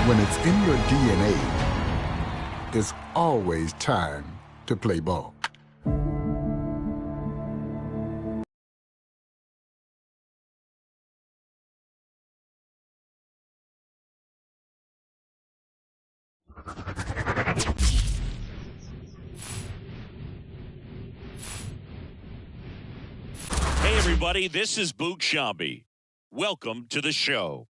When it's in your DNA, it's always time to play ball. Hey, everybody, this is Boog Shambi. Welcome to the show.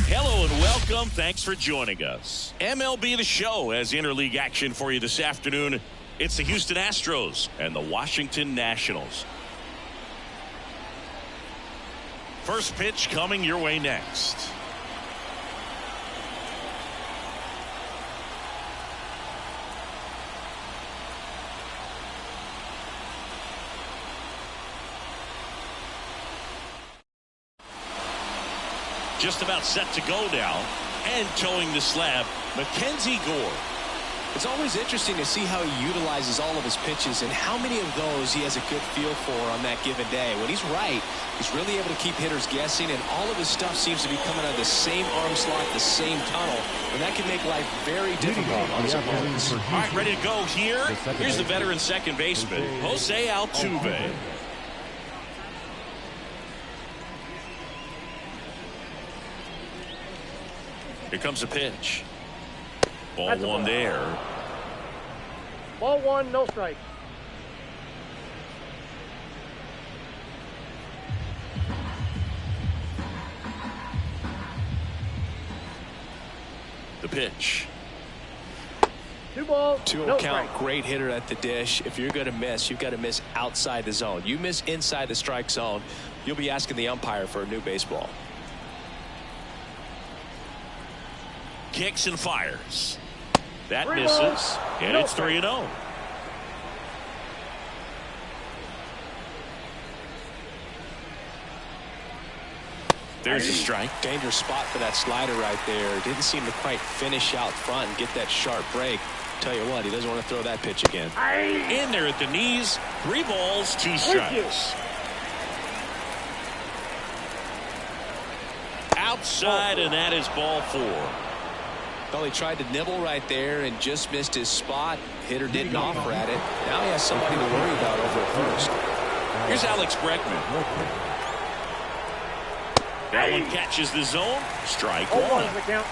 Hello and welcome. Thanks for joining us. MLB The Show has interleague action for you this afternoon. It's the Houston Astros and the Washington Nationals. First pitch coming your way next. Just about set to go now, and towing the slab, Mackenzie Gore. It's always interesting to see how he utilizes all of his pitches and how many of those he has a good feel for on that given day. When he's right, he's really able to keep hitters guessing, and all of his stuff seems to be coming out of the same arm slot, the same tunnel, and that can make life very difficult on his opponents. All right, ready to go here. Here's the veteran second baseman, Jose Altuve. Here comes a pitch. Ball one there. Ball one, no strike. The pitch. 2 balls, 2-0 no count, strike. great hitter at the dish. If you're going to miss, you've got to miss outside the zone. You miss inside the strike zone, you'll be asking the umpire for a new baseball. Kicks and fires. That 3 misses, balls, and no it's strike. 3-0. There's a strike. Dangerous spot for that slider right there. Didn't seem to quite finish out front and get that sharp break. Tell you what, he doesn't want to throw that pitch again. In there at the knees. 3 balls, 2 strikes. Outside, and that is ball 4. Well, he tried to nibble right there and just missed his spot. Hitter didn't offer at it. Now he has somebody to worry about over at first. Here's Alex Bregman. That one catches the zone. Strike 1. The count.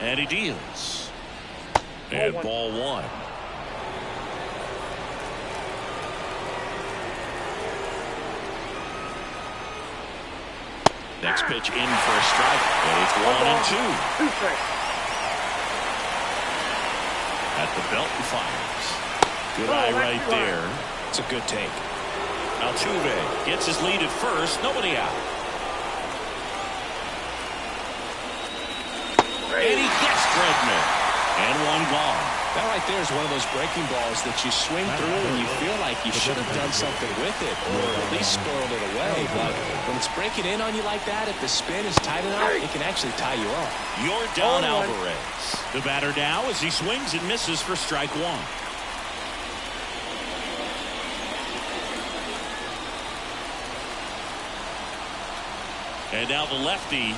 And he deals. And ball 1. Next pitch in for a strike. And it's 1 and 2. 2 strikes. At the belt and fires. Good eye right there. It's a good take. Altuve gets his lead at first. Nobody out. And he gets Bregman. And 1 gone. That right there is one of those breaking balls that you swing through and you feel like you should have done something with it or at least squirreled it away. But when it's breaking in on you like that, if the spin is tight enough, it can actually tie you up. Yordan Alvarez. The batter now as he swings and misses for strike one. And now the lefty.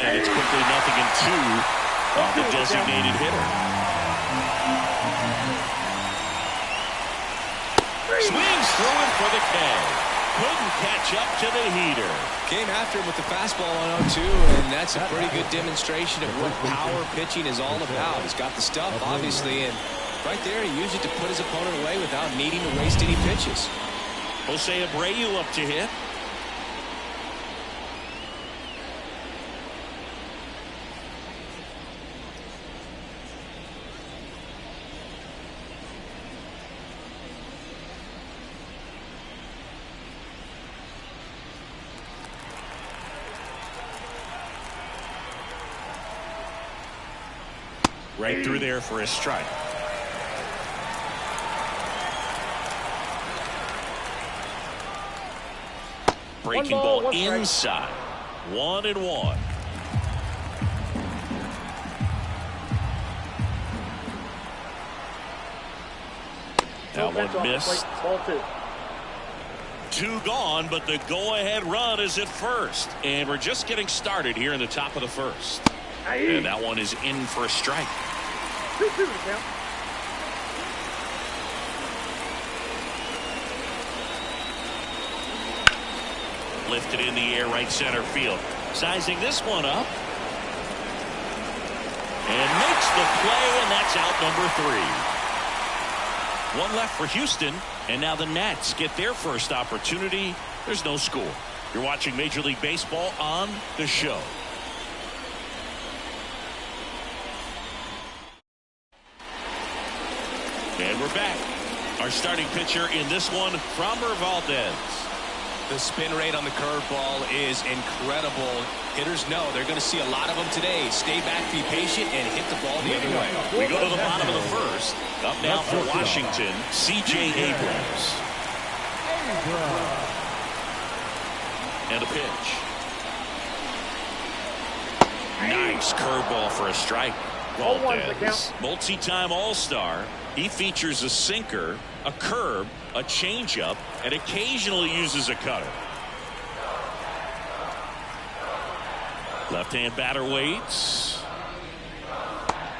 And it's quickly 0-2 off the designated hitter. Swings through him for the K. Couldn't catch up to the heater. Came after him with the fastball on 0-2, and that's a pretty good demonstration of what power pitching is all about. He's got the stuff, obviously, and right there he used it to put his opponent away without needing to waste any pitches. Jose Abreu up to hit. Right through there for a strike. Breaking ball inside. 1-1. That one missed. Ball 2. 2 gone, but the go-ahead run is at first. And we're just getting started here in the top of the first. And that one is in for a strike. 2-2 to count. Lifted in the air right center field. Sizing this one up. And makes the play, and that's out number 3. One left for Houston, and now the Nats get their first opportunity. There's no score. You're watching Major League Baseball on The Show. And we're back. Our starting pitcher in this one, Framber Valdez. The spin rate on the curveball is incredible. Hitters know they're going to see a lot of them today. Stay back, be patient, and hit the ball the other way. We go to the bottom of the first. Up now for Washington, C.J. Abrams. And a pitch. Nice curveball for a strike. Valdez, multi-time All-Star. He features a sinker, a curve, a changeup, and occasionally uses a cutter. Left-hand batter waits.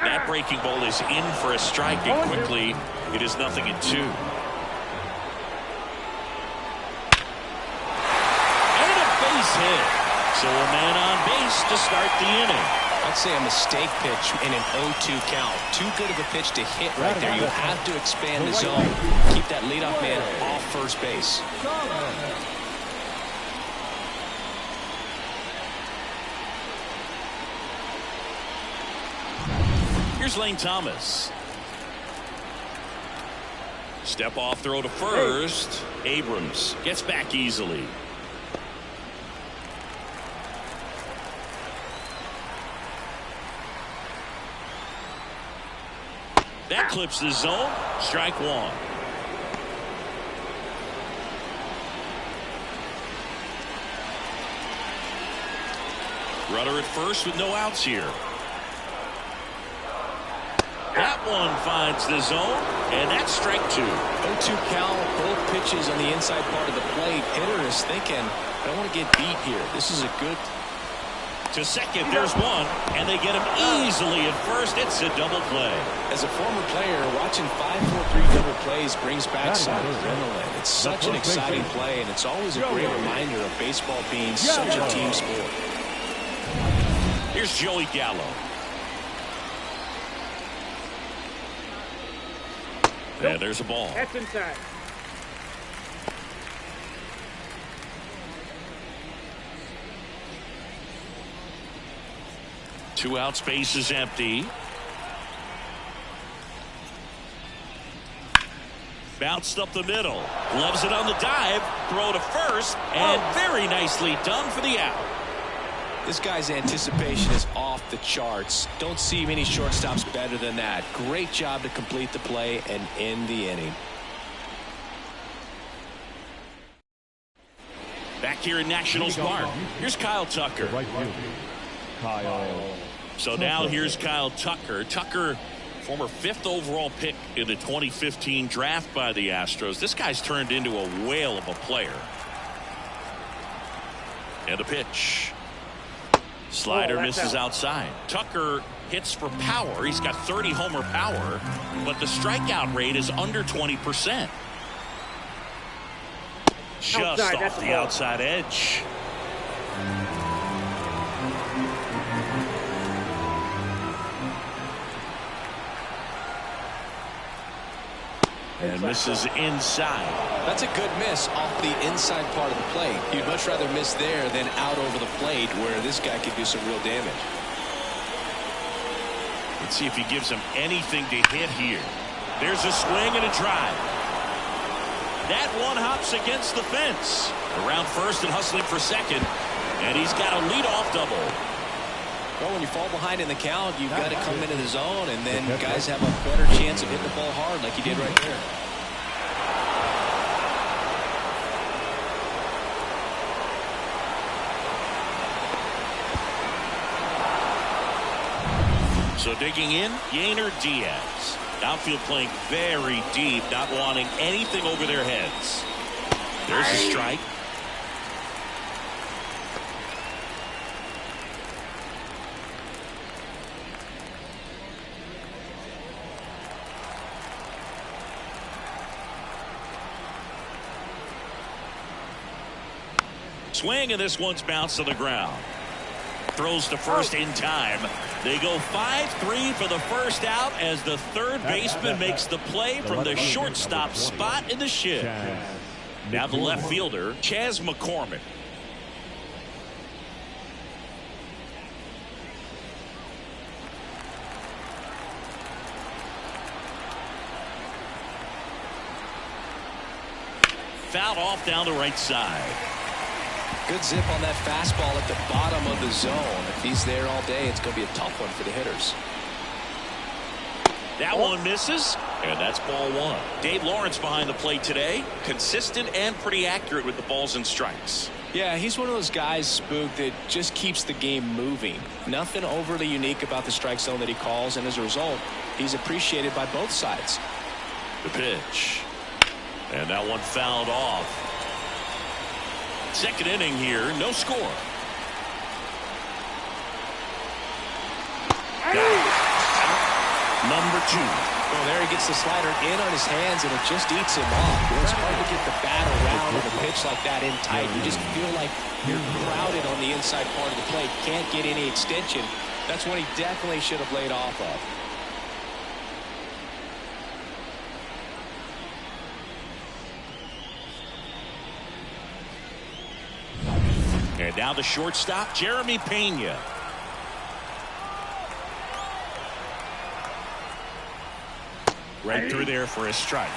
That breaking ball is in for a strike, and quickly it is 0-2. And a base hit. So a man on base to start the inning. I'd say a mistake pitch in an 0-2 count. Too good of a pitch to hit right there. You have to expand the zone. Keep that leadoff man off first base. Here's Lane Thomas. Step off throw to first. Abrams gets back easily. That clips the zone. Strike one. Runner at first with no outs here. That one finds the zone, and that's strike 2. 0-2 count, both pitches on the inside part of the plate. Hitter is thinking, I don't want to get beat here. This is a good. To second, there's one, and they get him easily at first. It's a double play. As a former player, watching 5-4-3 double plays brings back some adrenaline. It's such an exciting play, and it's always a great reminder of baseball being such a team sport. Here's Joey Gallo. And there's a ball. That's inside. Two out, space is empty. Bounced up the middle. Loves it on the dive. Throw to first. And very nicely done for the out. This guy's anticipation is off the charts. Don't see many shortstops better than that. Great job to complete the play and end the inning. Back here in Nationals Park, here's Kyle Tucker. So now here's Kyle Tucker. Tucker, former 5th overall pick in the 2015 draft by the Astros. This guy's turned into a whale of a player. And a pitch. Slider misses outside. Tucker hits for power. He's got 30 homer power, but the strikeout rate is under 20%. Just off the outside edge. And misses inside. That's a good miss off the inside part of the plate. You'd much rather miss there than out over the plate where this guy could do some real damage. Let's see if he gives him anything to hit here. There's a swing and a drive. That one hops against the fence. Around first and hustling for second. And he's got a leadoff double. Well, when you fall behind in the count, you've got to come into the zone, and then guys have a better chance of hitting the ball hard like he did right there. So digging in, Yainer Diaz. Outfield playing very deep, not wanting anything over their heads. There's a strike. Swing, and this one's bounced to the ground. Throws to first in time. They go 5-3 for the first out as the third baseman makes the play from the shortstop spot in the shed. Now the left fielder, Chas McCormick. Fouled off down the right side. Good zip on that fastball at the bottom of the zone. If he's there all day, it's going to be a tough one for the hitters. That one misses, and that's ball one. Dave Lawrence behind the plate today. Consistent and pretty accurate with the balls and strikes. Yeah, he's one of those guys, Spook, that just keeps the game moving. Nothing overly unique about the strike zone that he calls, and as a result, he's appreciated by both sides. The pitch. And that one fouled off. Second inning here, no score. Number 2. Well, there he gets the slider in on his hands, and it just eats him off. You know, it's hard to get the bat around with a pitch like that in tight. You just feel like you're crowded on the inside part of the plate. Can't get any extension. That's what he definitely should have laid off of. And now the shortstop, Jeremy Pena. Right through there for a strike.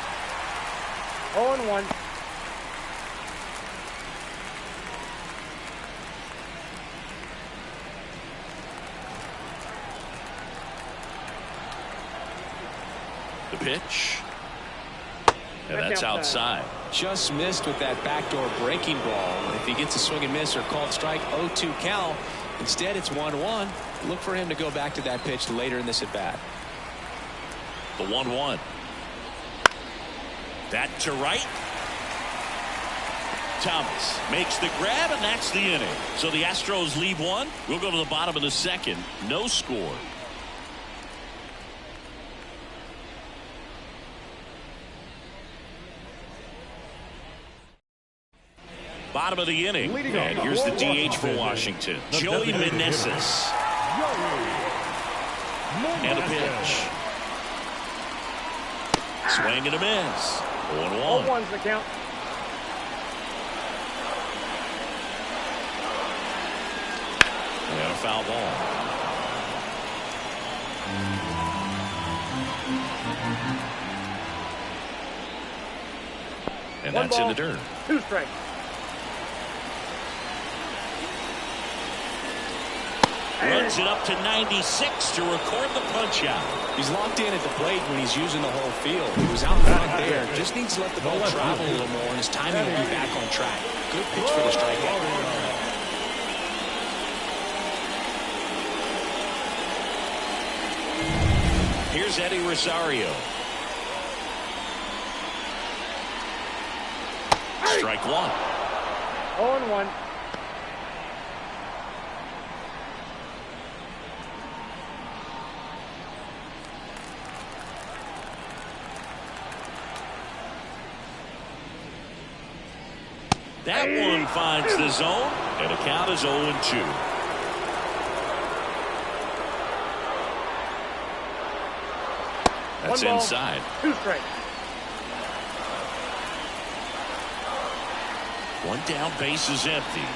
0-1. The pitch. And that's outside. Just missed with that backdoor breaking ball. If he gets a swing and miss or called strike, 0-2 count. Instead, it's 1-1. Look for him to go back to that pitch later in this at bat. The 1-1. That to right. Thomas makes the grab, and that's the inning. So the Astros leave one. We'll go to the bottom of the second. No score. Bottom of the inning. And here's the DH for Washington, Joey Meneses. And a pitch. Swing and a miss. 1-1. 0-1's the count. And a foul ball. And One that's ball, in the dirt. 2 strikes. Runs it up to 96 to record the punch out. He's locked in at the plate when he's using the whole field. He was out front there. Just needs to let the ball travel a little more, and his timing will be back on track. Good pitch for the strikeout. Here's Eddie Rosario. Strike one. 0-1. That one finds the zone, and the count is 0-2. That's inside. 2 strikes. One down, base is empty.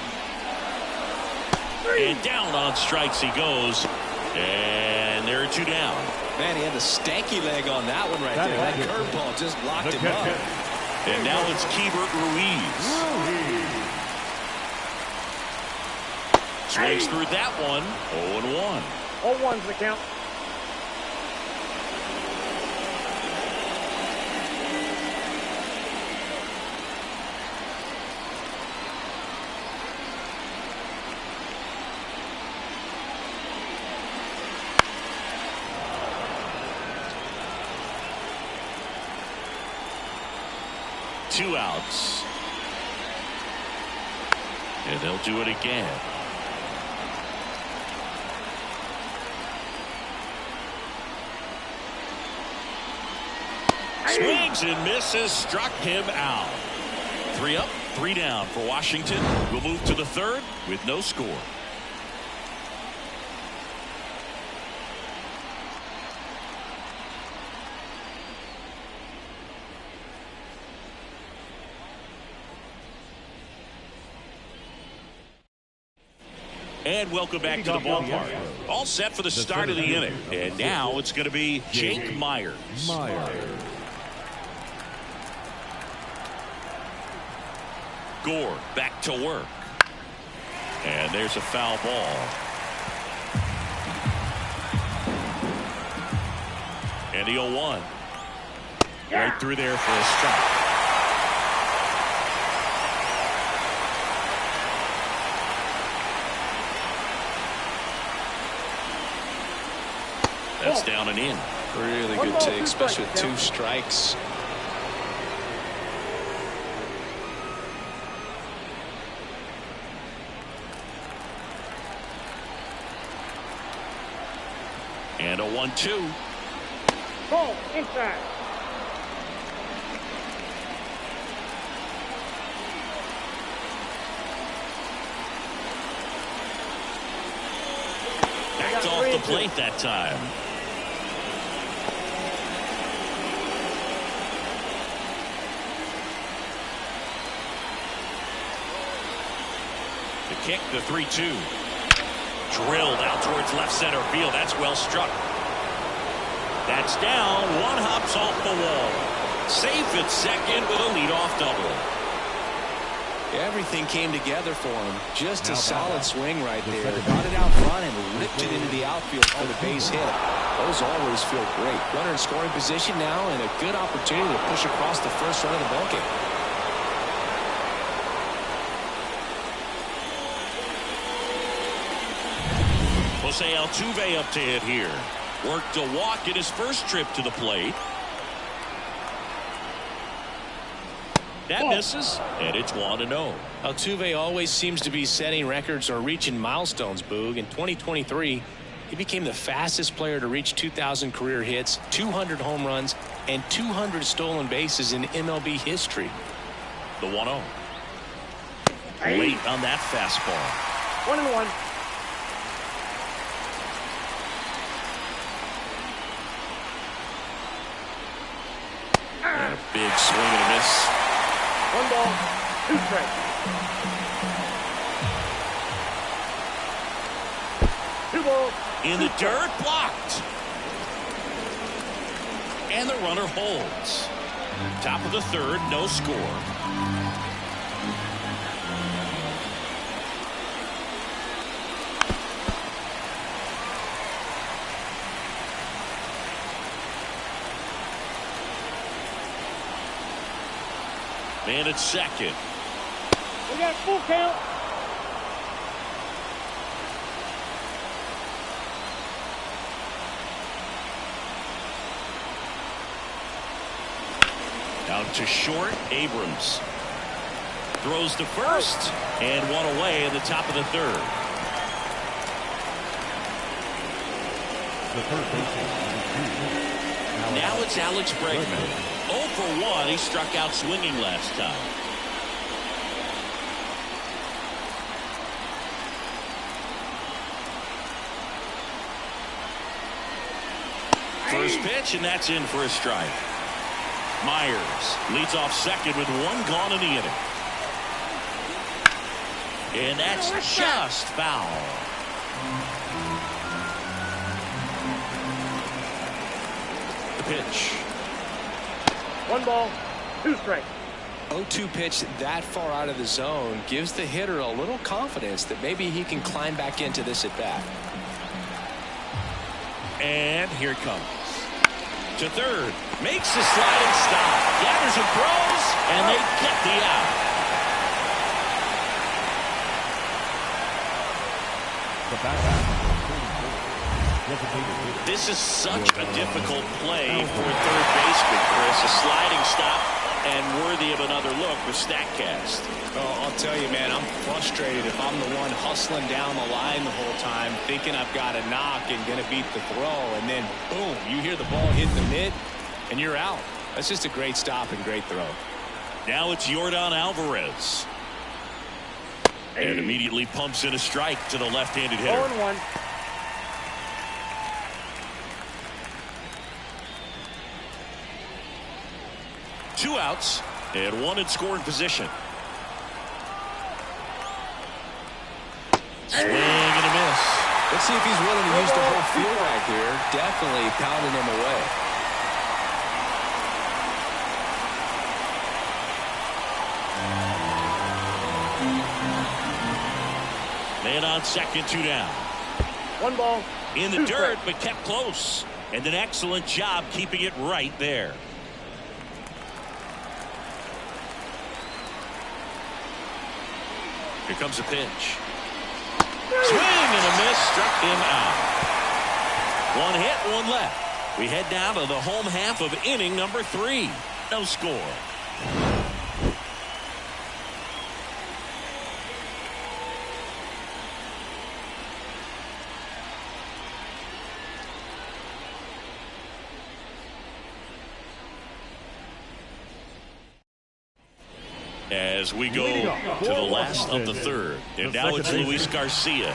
And down on strikes he goes. And there are 2 down. Man, he had the stanky leg on that one right there. That curveball just locked him up. And now it's Keibert Ruiz. Swings through that one. 0-1. 0-1's the count. Two outs. And they'll do it again. Swings and misses, struck him out. 3 up, 3 down for Washington. We'll move to the 3rd with no score. And welcome back to the ballpark. All set for the start of the inning. And now it's going to be Jake Myers. Gore back to work. And there's a foul ball. And the 0-1. Right through there for a strike. That's down and in. Really good take, especially with 2 strikes. And a 1-2. Ball inside. Backed off the plate that time. The kick, the 3-2. Drilled out towards left center field. That's well struck. That's down. One hops off the wall. Safe at second with a leadoff double. Everything came together for him. Just a solid swing right there. Got it out front and ripped it into the outfield for the base hit. Those always feel great. Runner in scoring position now and a good opportunity to push across the first run of the ballgame. Jose Altuve up to hit here. Worked a walk in his first trip to the plate. That misses, and it's 1-0. Altuve always seems to be setting records or reaching milestones, Boog. In 2023, he became the fastest player to reach 2,000 career hits, 200 home runs, and 200 stolen bases in MLB history. The 1-0. Late on that fastball. 1-1. And a big swing and a miss. 1 ball, 2 strikes. 2 balls. In the dirt, blocked. And the runner holds. Top of the 3rd, no score. Man at second. We got full count. Out to short. Abrams throws to first and one away in the top of the third. Now it's Alex Bregman. 0 for 1. He struck out swinging last time. First pitch, and that's in for a strike. Myers leads off second with one gone in the inning. And that's just foul. The pitch. 1 ball, 2 strikes. 0-2 pitch that far out of the zone gives the hitter a little confidence that maybe he can climb back into this at bat. And here it comes. To third, makes the sliding stop, gathers and throws, and they get the out. This is such a difficult play for third baseman, Chris. A sliding stop and worthy of another look with StatCast. Oh, I'll tell you, man, I'm frustrated if I'm the one hustling down the line the whole time, thinking I've got a knock and going to beat the throw, and then, boom, you hear the ball hit the mitt, and you're out. That's just a great stop and great throw. Now it's Yordan Alvarez. And immediately pumps in a strike to the left-handed hitter. 0-1. Two outs and one in scoring position. Swing and a miss. Let's see if he's willing to use the whole field right here. Definitely pounding him away. Man on second, 2 down. 1 ball. In the dirt, but kept close. And an excellent job keeping it right there. Here comes a pitch. Swing and a miss, struck him out. 1 hit, 1 left. We head down to the home half of inning number 3. No score. As we go to the last of the third. And now it's Luis Garcia.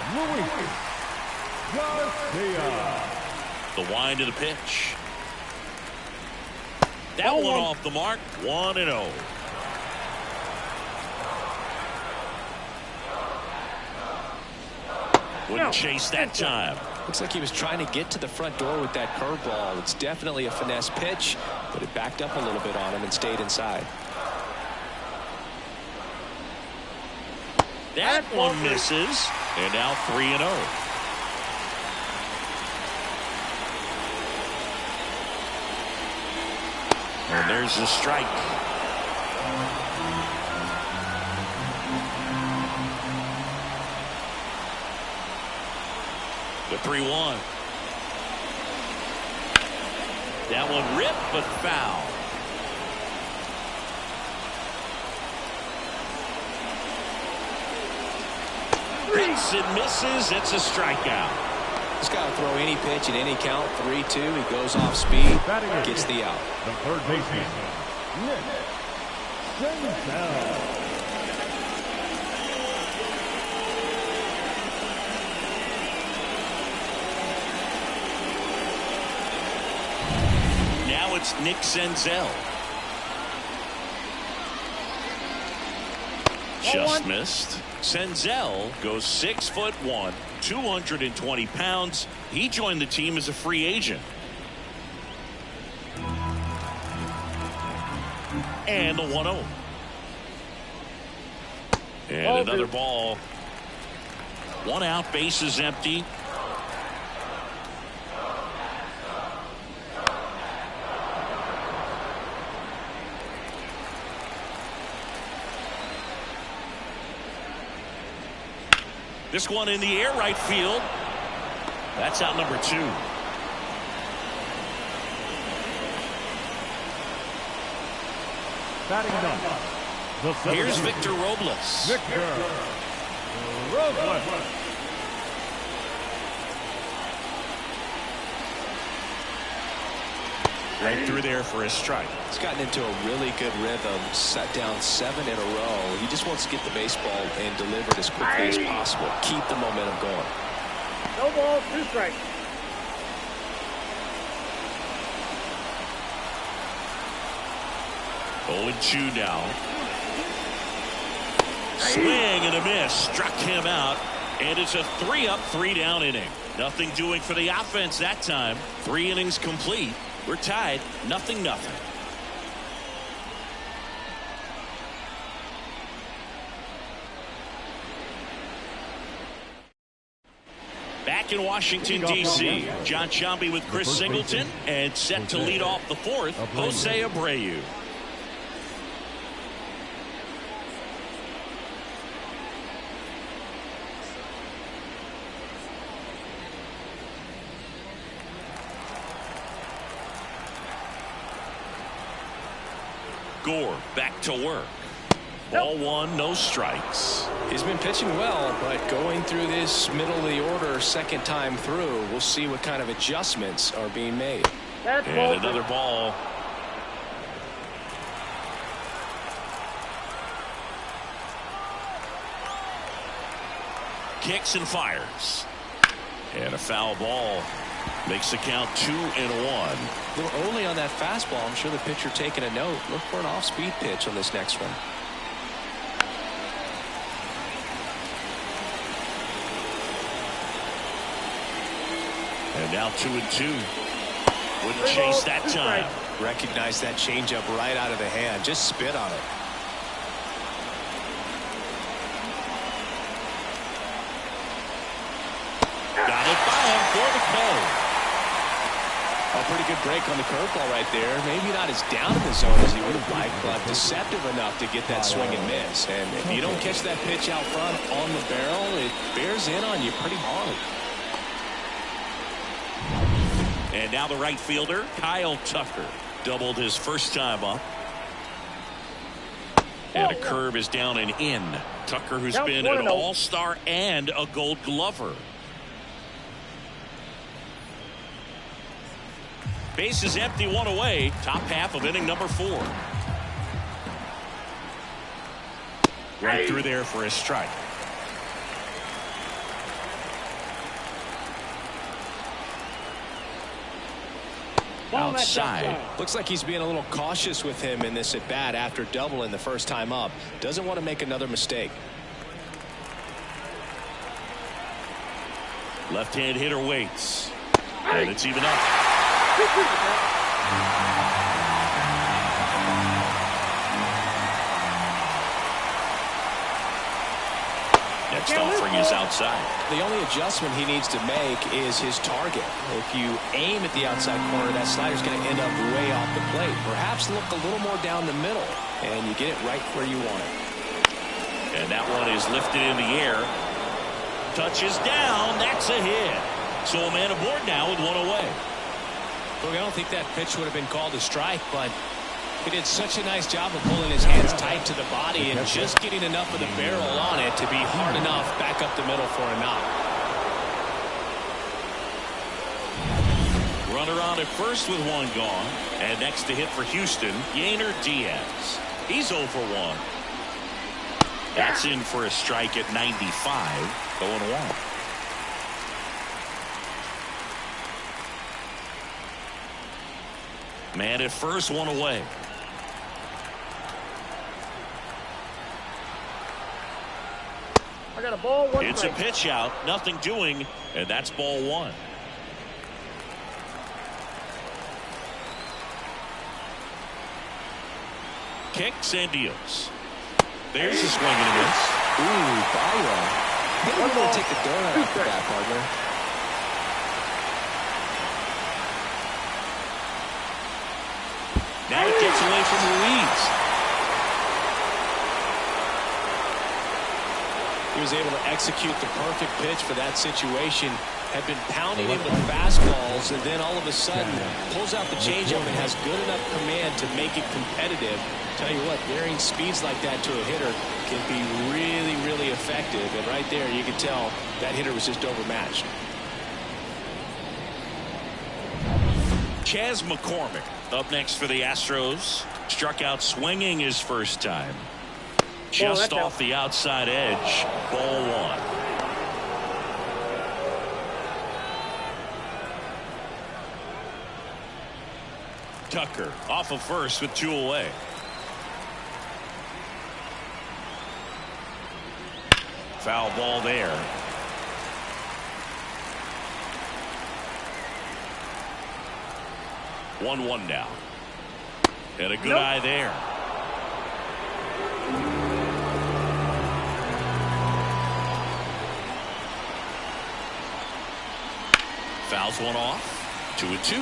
The wind of the pitch. That one off the mark. 1-0. Wouldn't chase that time. Looks like he was trying to get to the front door with that curveball. It's definitely a finesse pitch, but it backed up a little bit on him and stayed inside. That one misses, and now 3-0. And there's the strike. The 3-1. That one ripped, but foul. Hits and misses. It's a strikeout. He's got to throw any pitch at any count. 3-2. He goes off speed. Gets the out. The third baseman. Now it's Nick Senzel. Just missed. Senzel goes 6'1", 220 pounds. He joined the team as a free agent. And the 1-0. And another ball. 1 out, bases empty. This one in the air right field. That's out number 2. Batting ninth. Here's Victor Robles. Right through there for a strike. He's gotten into a really good rhythm, set down 7 in a row. He just wants to get the baseball and deliver it as quickly as possible. Keep the momentum going. No ball, 2 strikes. Oh, and 2 now. Swing and a miss. Struck him out. And it's a 3-up, 3-down inning. Nothing doing for the offense that time. 3 innings complete. We're tied, 0-0. Back in Washington, D.C., John Sciambi with Chris Singleton, and set to lead off the 4th, Jose Abreu. Gore back to work. Ball 1, no strikes. He's been pitching well, but going through this middle of the order second time through, we'll see what kind of adjustments are being made. That's and another ball. Kicks and fires. And a foul ball. Makes the count 2-1. A little early on that fastball. I'm sure the pitcher taking a note. Look for an off-speed pitch on this next one. And now 2-2. Wouldn't chase that time. Recognize that changeup right out of the hand. Just spit on it. Got it by him for the K. A pretty good break on the curveball right there. Maybe not as down in the zone as he would have liked, but deceptive enough to get that swing and miss. And if you don't catch that pitch out front on the barrel, it bears in on you pretty hard. And now the right fielder, Kyle Tucker, doubled his first time up. And a curve is down and in. Tucker, who's been an all-star and a Gold Glover. Base is empty, 1 away. Top half of inning number 4. Right through there for a strike. Outside. Looks like he's being a little cautious with him in this at bat after doubling the first time up. Doesn't want to make another mistake. Left-hand hitter waits. And it's even up. Next offering is outside. The only adjustment he needs to make is his target. If you aim at the outside corner, that slider's going to end up way off the plate. Perhaps look a little more down the middle, and you get it right where you want it. And that one is lifted in the air. Touches down. That's a hit. So a man aboard now with 1 away. Look, I don't think that pitch would have been called a strike, but he did such a nice job of pulling his hands tight to the body and just getting enough of the barrel on it to be hard enough back up the middle for a knock. Runner on at first with 1 gone. And next to hit for Houston, Yainer Diaz. He's 0 for 1. That's in for a strike at 95. 0-1. Man at first, 1 away. I got a ball, 1 It's strike. a pitch out, nothing doing, and that's ball 1. Kicks and deals. There's a swing and a miss. Ooh, Baya. Maybe we're going to take the donut off the bat, partner. Now it gets away from Ruiz. He was able to execute the perfect pitch for that situation. Had been pounding him with fastballs, and then all of a sudden pulls out the changeup and has good enough command to make it competitive. Tell you what, varying speeds like that to a hitter can be really, really effective. And right there, you can tell that hitter was just overmatched. Chas McCormick up next for the Astros. Struck out swinging his first time. Just off the outside edge. Ball one. Tucker off of first with 2 away. Foul ball there. One now. And a good eye there. Fouls one off. 2-2.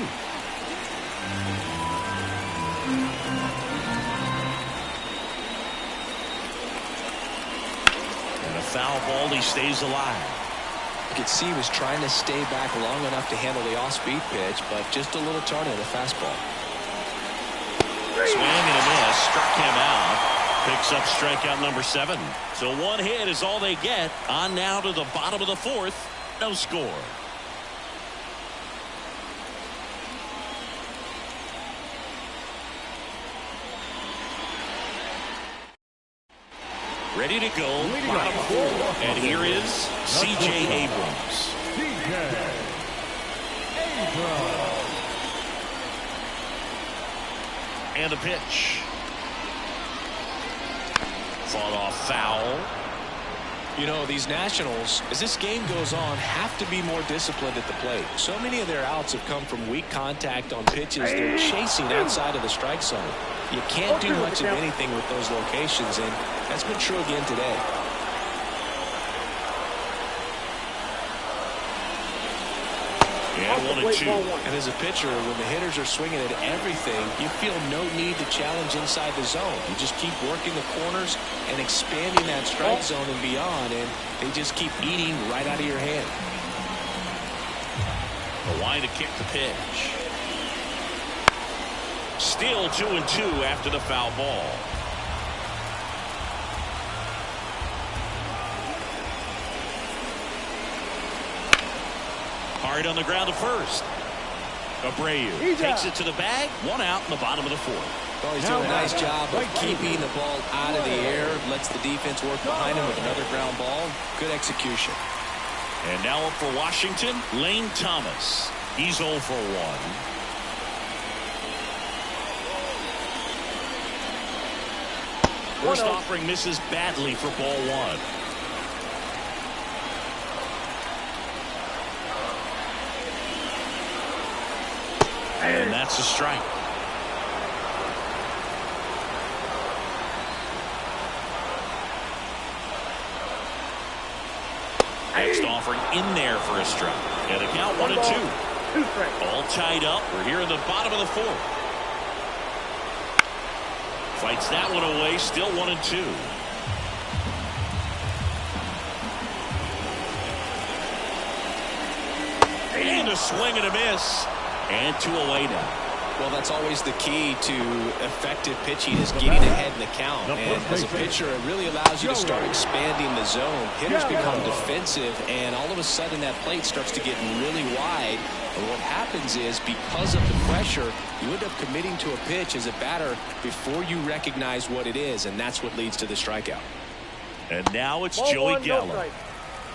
And a foul ball. He stays alive. You could see he was trying to stay back long enough to handle the off-speed pitch, but just a little tardy on the fastball. Swing and a miss. Struck him out. Picks up strikeout number 7. So 1 hit is all they get. On now to the bottom of the 4th. No score. Ready to go. Bottom 4. And here is C.J. Abrams. And a pitch. Fought off foul. You know, these Nationals, as this game goes on, have to be more disciplined at the plate. So many of their outs have come from weak contact on pitches they're chasing outside of the strike zone. You can't do much of anything with those locations, and that's been true again today. And 1-2. And as a pitcher, when the hitters are swinging at everything, you feel no need to challenge inside the zone. You just keep working the corners and expanding that strike zone and beyond, and they just keep eating right out of your hand. The line to kick the pitch. Still 2-2 after the foul ball. Hard on the ground to first. Abreu takes it to the bag. 1 out in the bottom of the 4th. Well, he's doing a nice job of keeping the ball out of the air. Lets the defense work behind him with another ground ball. Good execution. And now up for Washington, Lane Thomas. He's 0 for 1. First offering misses badly for ball 1. And that's a strike. Next offering in there for a strike. And the count 1-2. All tied up. We're here in the bottom of the 4th. Fights that one away. Still 1-2. And a swing and a miss. And 2 away now. Well, that's always the key to effective pitching, is getting ahead in the count. And as a pitcher, it really allows you to start expanding the zone. Hitters become defensive, and all of a sudden that plate starts to get really wide. And what happens is, because of the pressure, you end up committing to a pitch as a batter before you recognize what it is, and that's what leads to the strikeout. And now it's Joey Gallo.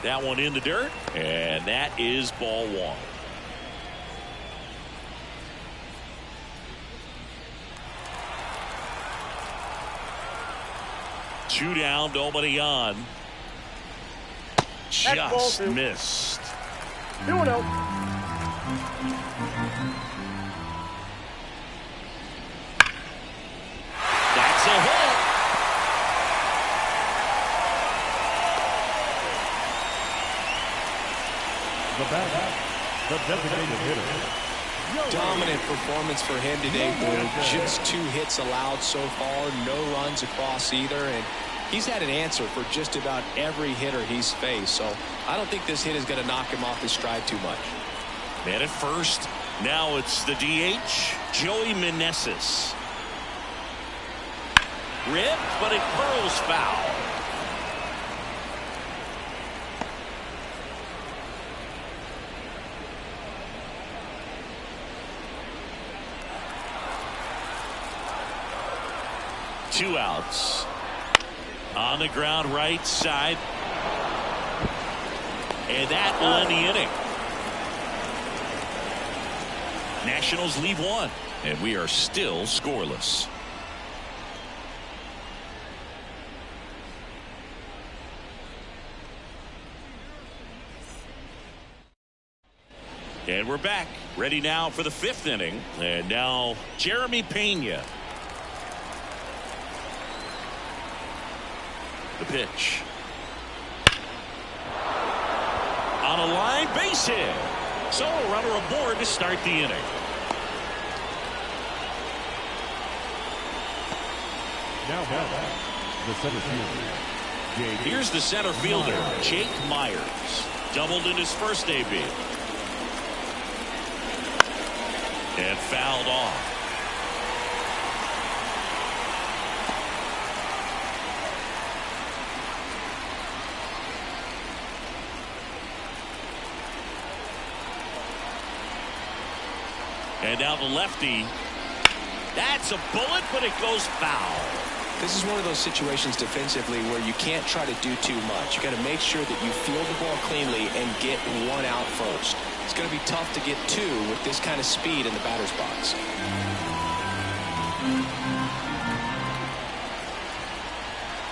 That one in the dirt, and that is ball 1. Two down, nobody on. Just missed. 2-0. That's a hit. The batter, the designated hitter. Dominant performance for him today. Just 2 hits allowed so far, no runs across either, and he's had an answer for just about every hitter he's faced. So I don't think this hit is going to knock him off his stride too much. Man at first. Now it's the DH, Joey Meneses. Ripped, but it curls foul. Two outs. On the ground right side. And that will end the inning. Nationals leave one, and we are still scoreless. And we're back, ready now for the fifth inning. And now Jeremy Pena. The pitch. On a line, base hit. So a runner aboard to start the inning. Now the center fielder. Here's the center fielder, Jake Myers. Doubled in his first AB. And fouled off. And now the lefty. That's a bullet, but it goes foul. This is one of those situations defensively where you can't try to do too much. You got to make sure that you field the ball cleanly and get one out first. It's going to be tough to get two with this kind of speed in the batter's box.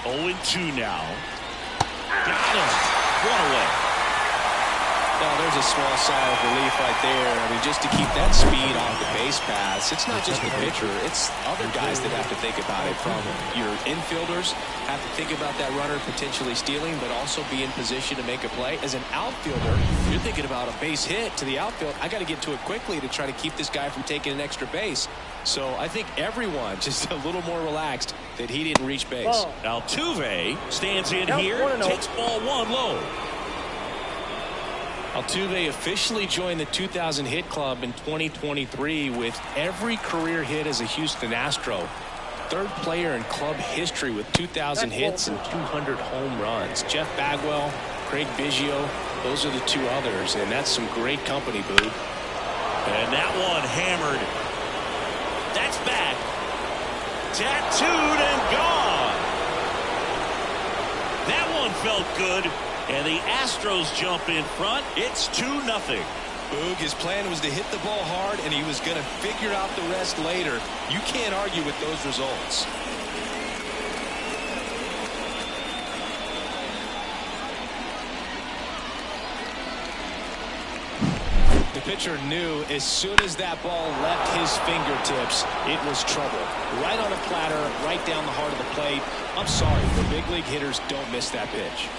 0-2 now. Got him. One away. Now there's a small sigh of relief right there. I mean, just to keep that speed off the base paths. It's not just the pitcher. It's other guys that have to think about it. From your infielders have to think about that runner potentially stealing, but also be in position to make a play. As an outfielder, you're thinking about a base hit to the outfield. I got to get to it quickly to try to keep this guy from taking an extra base. So I think everyone just a little more relaxed that he didn't reach base. Altuve stands in here, takes ball one low. Altuve officially joined the 2,000 hit club in 2023 with every career hit as a Houston Astro. Third player in club history with 2,000 hits and 200 home runs. Jeff Bagwell, Craig Biggio, those are the two others, and that's some great company, Boo. And that one hammered. That's back. Tattooed and gone. That one felt good. And the Astros jump in front. It's 2-0. Boog, his plan was to hit the ball hard, and he was going to figure out the rest later. You can't argue with those results. The pitcher knew as soon as that ball left his fingertips, it was trouble. Right on a platter, right down the heart of the plate. I'm sorry, the big league hitters don't miss that pitch.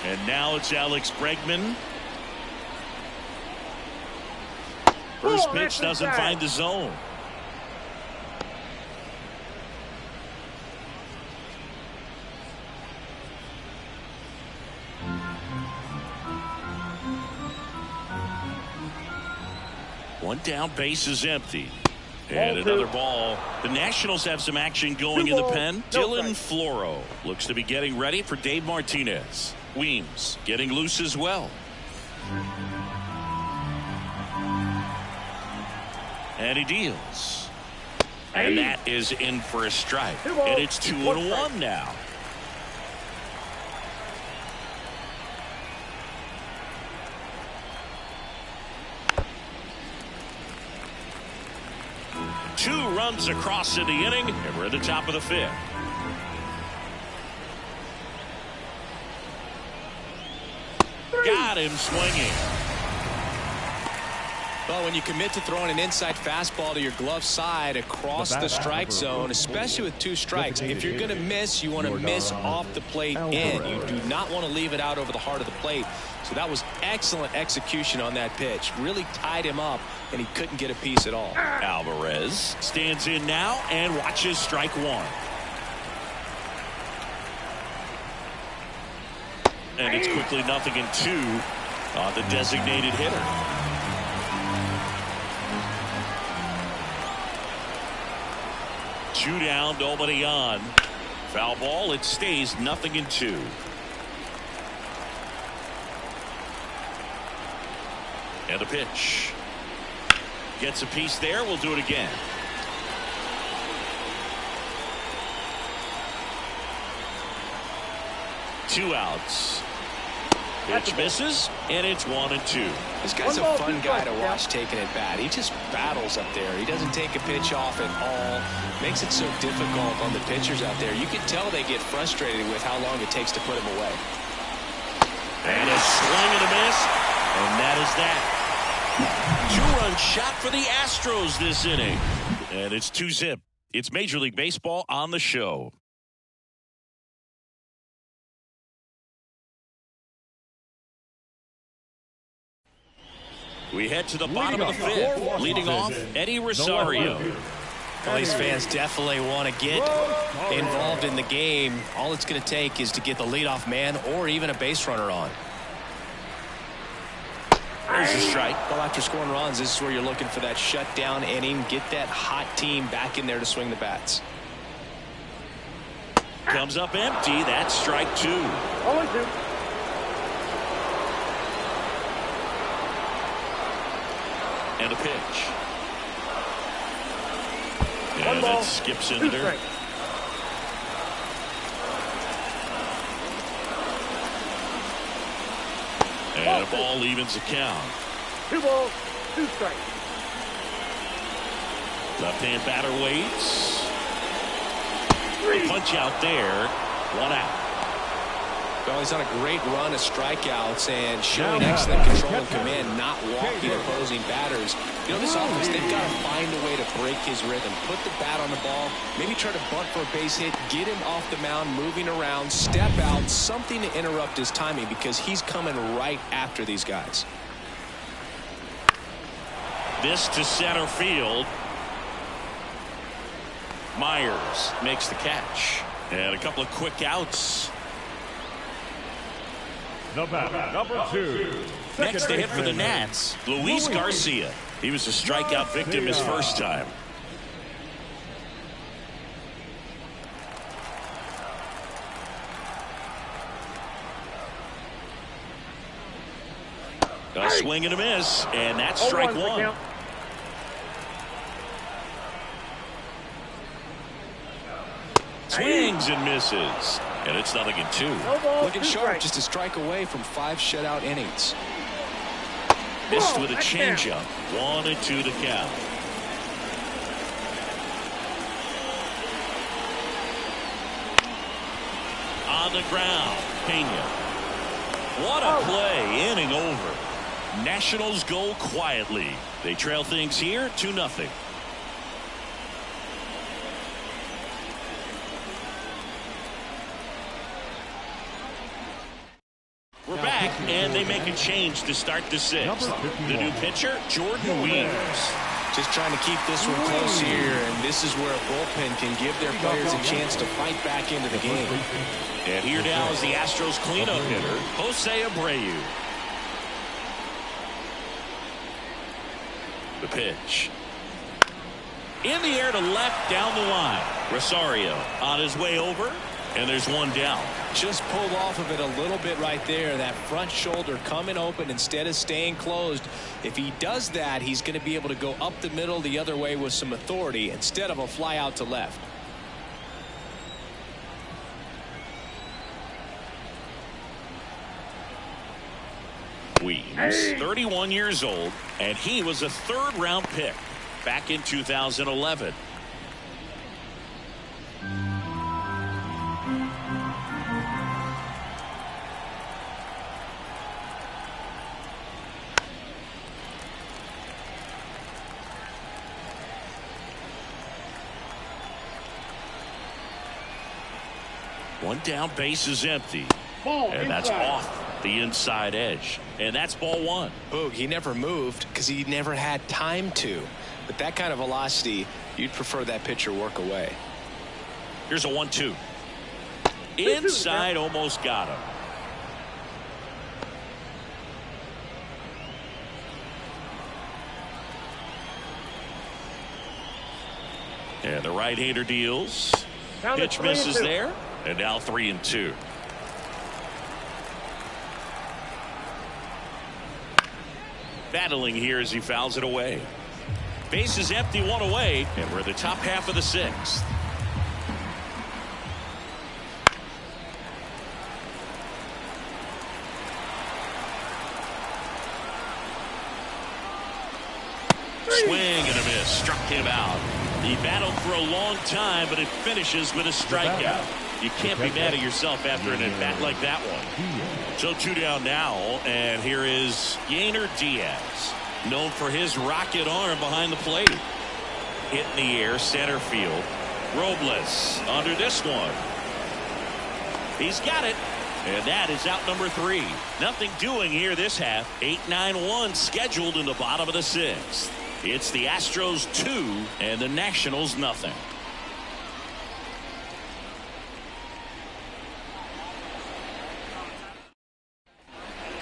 And now it's Alex Bregman. First pitch doesn't find the zone. One down, base is empty. And another ball. The Nationals have some action going in the pen. Dylan Floro looks to be getting ready for Dave Martinez. Weems getting loose as well. And he deals. And that is in for a strike. And it's 2-1 now. Two runs across in the inning, and we're at the top of the fifth. Got him swinging. Well, when you commit to throwing an inside fastball to your glove side across the strike zone, especially with two strikes, if you're going to miss, you want to miss off the plate in. You do not want to leave it out over the heart of the plate. So that was excellent execution on that pitch. Really tied him up, and he couldn't get a piece at all. Alvarez stands in now and watches strike one. And it's quickly 0-2 on the designated hitter. Two down, nobody on. Foul ball, it stays 0-2. And a pitch. Gets a piece there. We'll do it again. Two outs. Pitch misses, and it's 1-2. This guy's a fun guy to watch taking at bat. He just battles up there. He doesn't take a pitch off at all. Makes it so difficult on the pitchers out there. You can tell they get frustrated with how long it takes to put him away. And a swing and a miss, and that is that. Two-run shot for the Astros this inning. And it's 2-zip. It's Major League Baseball on the show. We head to the bottom of the fifth. Leading off, Eddie Rosario. Well, these fans definitely want to get involved in the game. All it's going to take is to get the leadoff man or even a base runner on. There's a strike. Well, after scoring runs, this is where you're looking for that shutdown inning. Get that hot team back in there to swing the bats. Comes up empty. That's strike two. 0-2. And a pitch. And it skips into there. And a ball evens the count. 2 balls, 2 strikes. Left-hand batter waits. A punch out there. 1 out. Well, he's on a great run of strikeouts and showing excellent control and command, not walking opposing batters. You know, this offense, they've got to find a way to break his rhythm. Put the bat on the ball, maybe try to bunt for a base hit, get him off the mound, moving around, step out, something to interrupt his timing because he's coming right after these guys. This to center field. Myers makes the catch. And a couple of quick outs. The batter, number 2. Next to hit for the Nats, Luis Garcia. He was a strikeout victim his first time. A swing and a miss, and that's strike 1. Swings and misses. And it's 0-2. Looking sharp, just a strike away from 5 shutout innings. Missed with a changeup. 1-2 the count. On the ground, Pena. What a play, inning over. Nationals go quietly. They trail things here 2-0. We're back, and they make a change to start the 6th. The new pitcher, Jordan Weaves. Just trying to keep this one close here, and this is where a bullpen can give their players a chance to fight back into the game. And here now is the Astros cleanup hitter, Jose Abreu. The pitch. In the air to left, down the line. Rosario on his way over, and there's one down. Just pulled off of it a little bit right there. That front shoulder coming open instead of staying closed. If he does that, he's going to be able to go up the middle the other way with some authority instead of a fly out to left. Weems, 31 years old, and he was a 3rd-round pick back in 2011. One down, base is empty. And that's off the inside edge. And that's ball 1. Boog, he never moved because he never had time to. But that kind of velocity, you'd prefer that pitcher work away. Here's a 1-2. Inside, almost got him. And the right-hander deals. Pitch misses there. And now 3-2. Battling here as he fouls it away. Base is empty, 1 away, and we're in the top half of the 6th. Swing and a miss. Struck him out. He battled for a long time, but it finishes with a strikeout. You can't be mad at yourself after an at-bat like that one. So 2 down now, and here is Yainer Diaz, known for his rocket arm behind the plate. Hit in the air, center field. Robles under this one. He's got it. And that is out number 3. Nothing doing here this half. 8-9-1 scheduled in the bottom of the 6th. It's the Astros 2 and the Nationals nothing.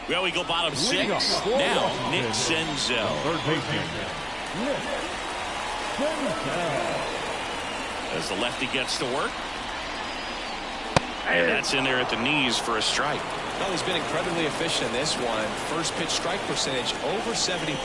Well, we go bottom 6. Now Nick Senzel. Third baseman, Nick Senzel. As the lefty gets to work. And that's in there at the knees for a strike. Well, he's been incredibly efficient in this one. First pitch strike percentage over 70%.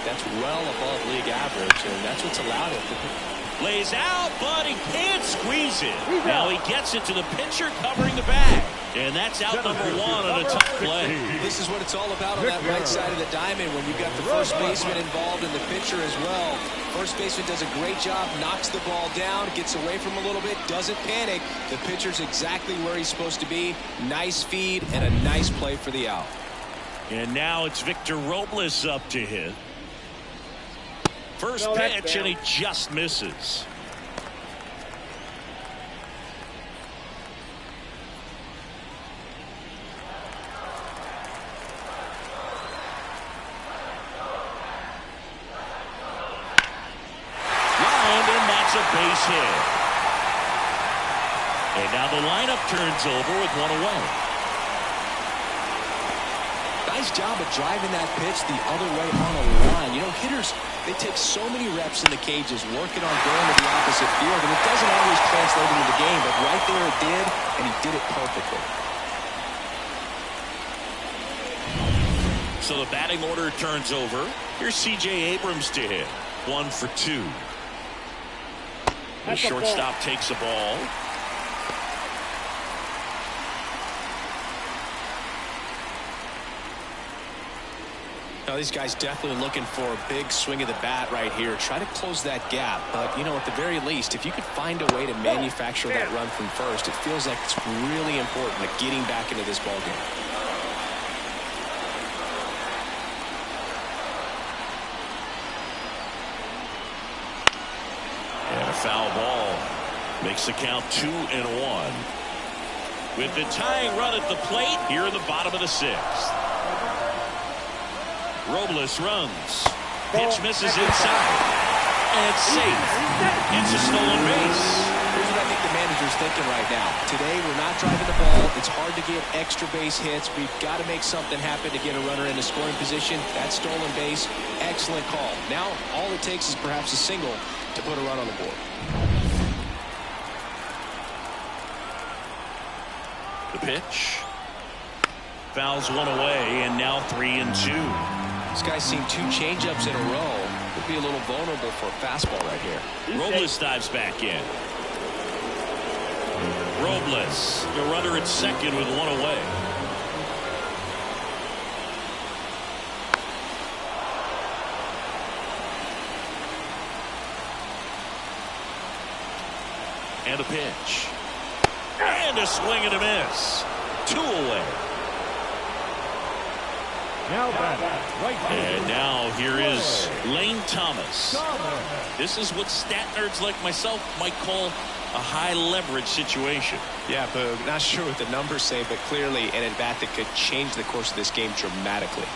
That's well above league average, and that's what's allowed him to. Lays out, but he can't squeeze it. Now he gets it to the pitcher covering the bag. And that's out number 1 on a tough play. This is what it's all about on that right side of the diamond when you've got the first baseman involved and the pitcher as well. First baseman does a great job, knocks the ball down, gets away from him a little bit, doesn't panic. The pitcher's exactly where he's supposed to be. Nice feed and a nice play for the out. And now it's Victor Robles up to hit. First pitch, and he just misses. A base hit. And now the lineup turns over with 1 away. Nice job of driving that pitch the other way on a line. You know, hitters, they take so many reps in the cages working on going to the opposite field, and it doesn't always translate into the game, but right there it did, and he did it perfectly. So the batting order turns over. Here's C.J. Abrams to hit. 1 for 2. The shortstop takes a ball. Now these guys definitely looking for a big swing of the bat right here. Try to close that gap. But, you know, at the very least, if you could find a way to manufacture that run from first, it feels like it's really important to getting back into this ballgame. Foul ball makes the count 2-1. With the tying run at the plate here in the bottom of the 6th. Robles runs. Pitch misses inside. And it's safe. It's a stolen base. Here's what I think the manager's thinking right now. Today we're not driving the ball. It's hard to get extra base hits. We've got to make something happen to get a runner into scoring position. That stolen base, excellent call. Now all it takes is perhaps a single to put a run on the board. The pitch. Fouls 1 away, and now 3-2. This guy's seen 2 changeups in a row. Could be a little vulnerable for a fastball right here. Robles dives back in. Robles, the runner at second with 1 away. And a pitch. And a swing and a miss. 2 away. Now batting, right and now here is Lane Thomas. This is what stat nerds like myself might call a high leverage situation. Yeah, Boog, not sure what the numbers say, but clearly an at-bat that could change the course of this game dramatically.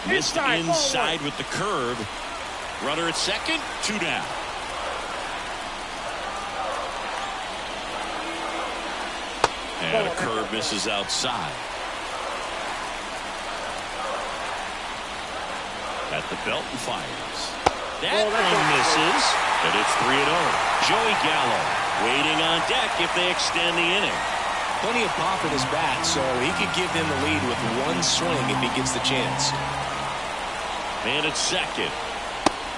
Missed inside with the curve. Runner at second, 2 down. And a curve misses outside. At the belt and fires. That one misses, and it's 3-0. Joey Gallo waiting on deck if they extend the inning. Plenty of pop in his bat, so he could give them the lead with one swing if he gets the chance. And it's second.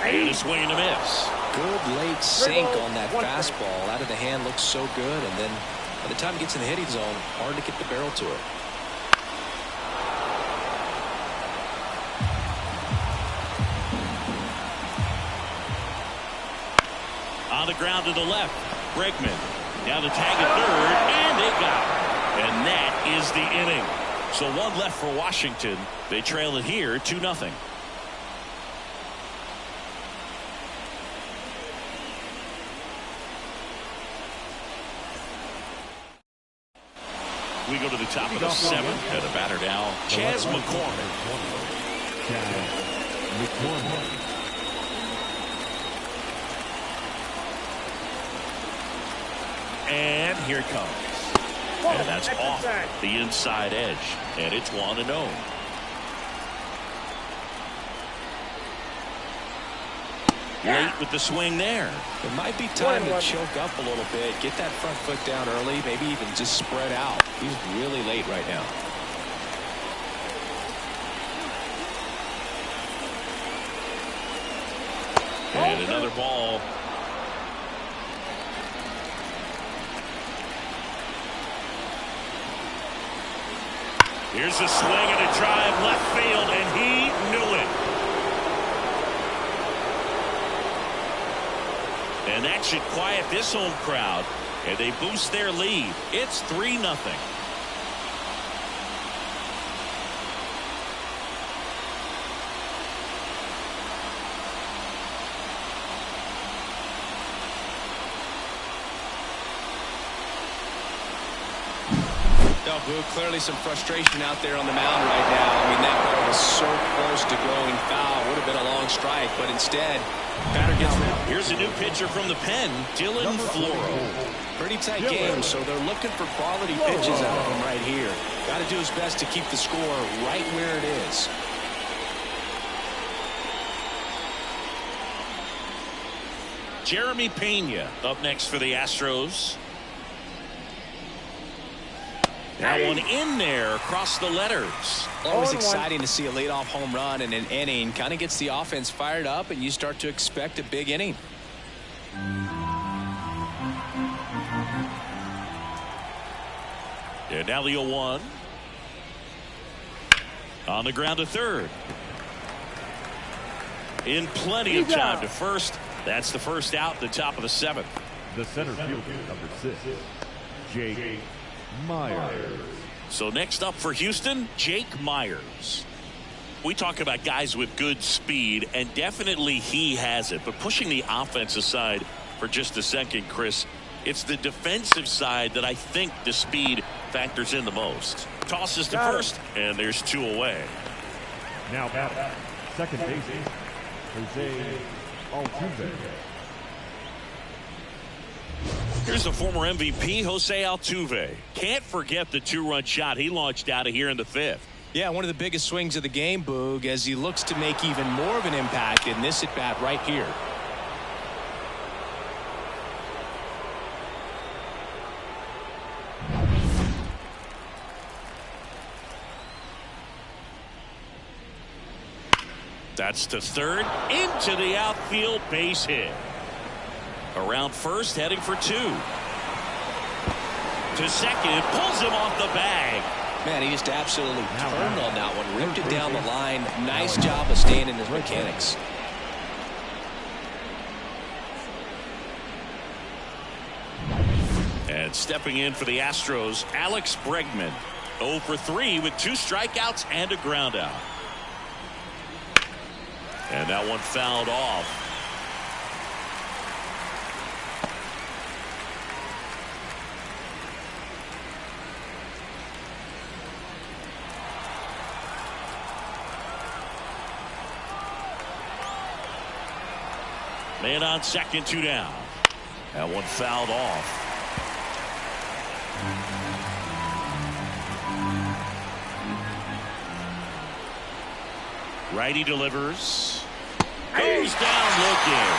And a swing and a miss. Good late sink on that fastball. Out of the hand looks so good, and then by the time it gets in the hitting zone, hard to get the barrel to it. On the ground to the left. Bregman down to tag at third, and they got it. And that is the inning. So one left for Washington. They trail it here 2-0. We go to the top of the seventh, and a batter now, Chas McCormick. And here it comes. And that's off the inside edge. And it's 1-0. Late with the swing there. It might be time to choke up a little bit, get that front foot down early, maybe even just spread out. He's really late right now. And another ball. Here's a swing and a drive left field, and he knew it. And that should quiet this home crowd, and they boost their lead. It's 3-0. No, Boo, clearly some frustration out there on the mound right now. I mean, that ball was so close to going foul. Would have been a long strike, but instead, batter gets rid. Here's a new pitcher from the pen, Dylan Floro. Pretty tight game, so they're looking for quality pitches out of him right here. Got to do his best to keep the score right where it is. Jeremy Pena up next for the Astros. That one in there across the letters. Always exciting to see a leadoff home run in an inning. Kind of gets the offense fired up, and you start to expect a big inning. And now the 0-1. On the ground to third. In plenty of time to first. That's the first out at the top of the seventh. The center fielder, number 6, Jake Myers. So next up for Houston, Jake Myers. We talk about guys with good speed, and definitely he has it. But pushing the offense aside for just a second, Chris, it's the defensive side that I think the speed factors in the most. Tosses to first, and there's 2 away. Now batting, second baseman, Jose Altuve. Here's the former MVP, Jose Altuve. Can't forget the 2-run shot he launched out of here in the 5th. Yeah, one of the biggest swings of the game, Boog, as he looks to make even more of an impact in this at-bat right here. That's to third, into the outfield, base hit. Around first, heading for 2. To second, pulls him off the bag. Man, he just absolutely turned on that one, ripped it down the line. Nice job of staying in his mechanics. And stepping in for the Astros, Alex Bregman. 0 for 3 with 2 strikeouts and a ground out. And that one fouled off. Man on second, 2 down. That one fouled off. Righty delivers. Goes down looking.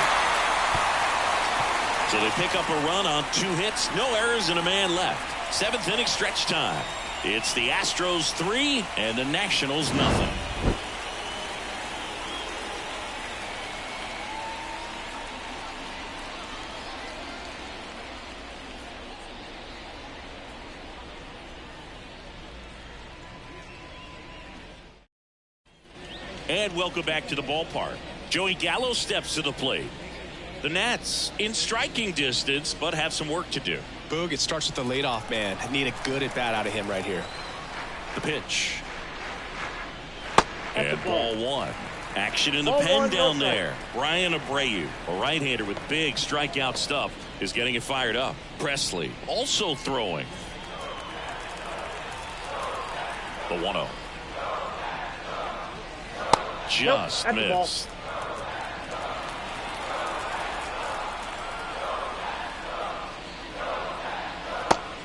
So they pick up a run on 2 hits, no errors, and a man left. 7th inning stretch time. It's the Astros 3 and the Nationals nothing. And welcome back to the ballpark. Joey Gallo steps to the plate. The Nats in striking distance, but have some work to do. Boog, it starts with the leadoff man. I need a good at bat out of him right here. The pitch. And ball 1. Action in the pen down there. Brian Abreu, a right-hander with big strikeout stuff, is getting it fired up. Presley also throwing. The 1-0. Just missed.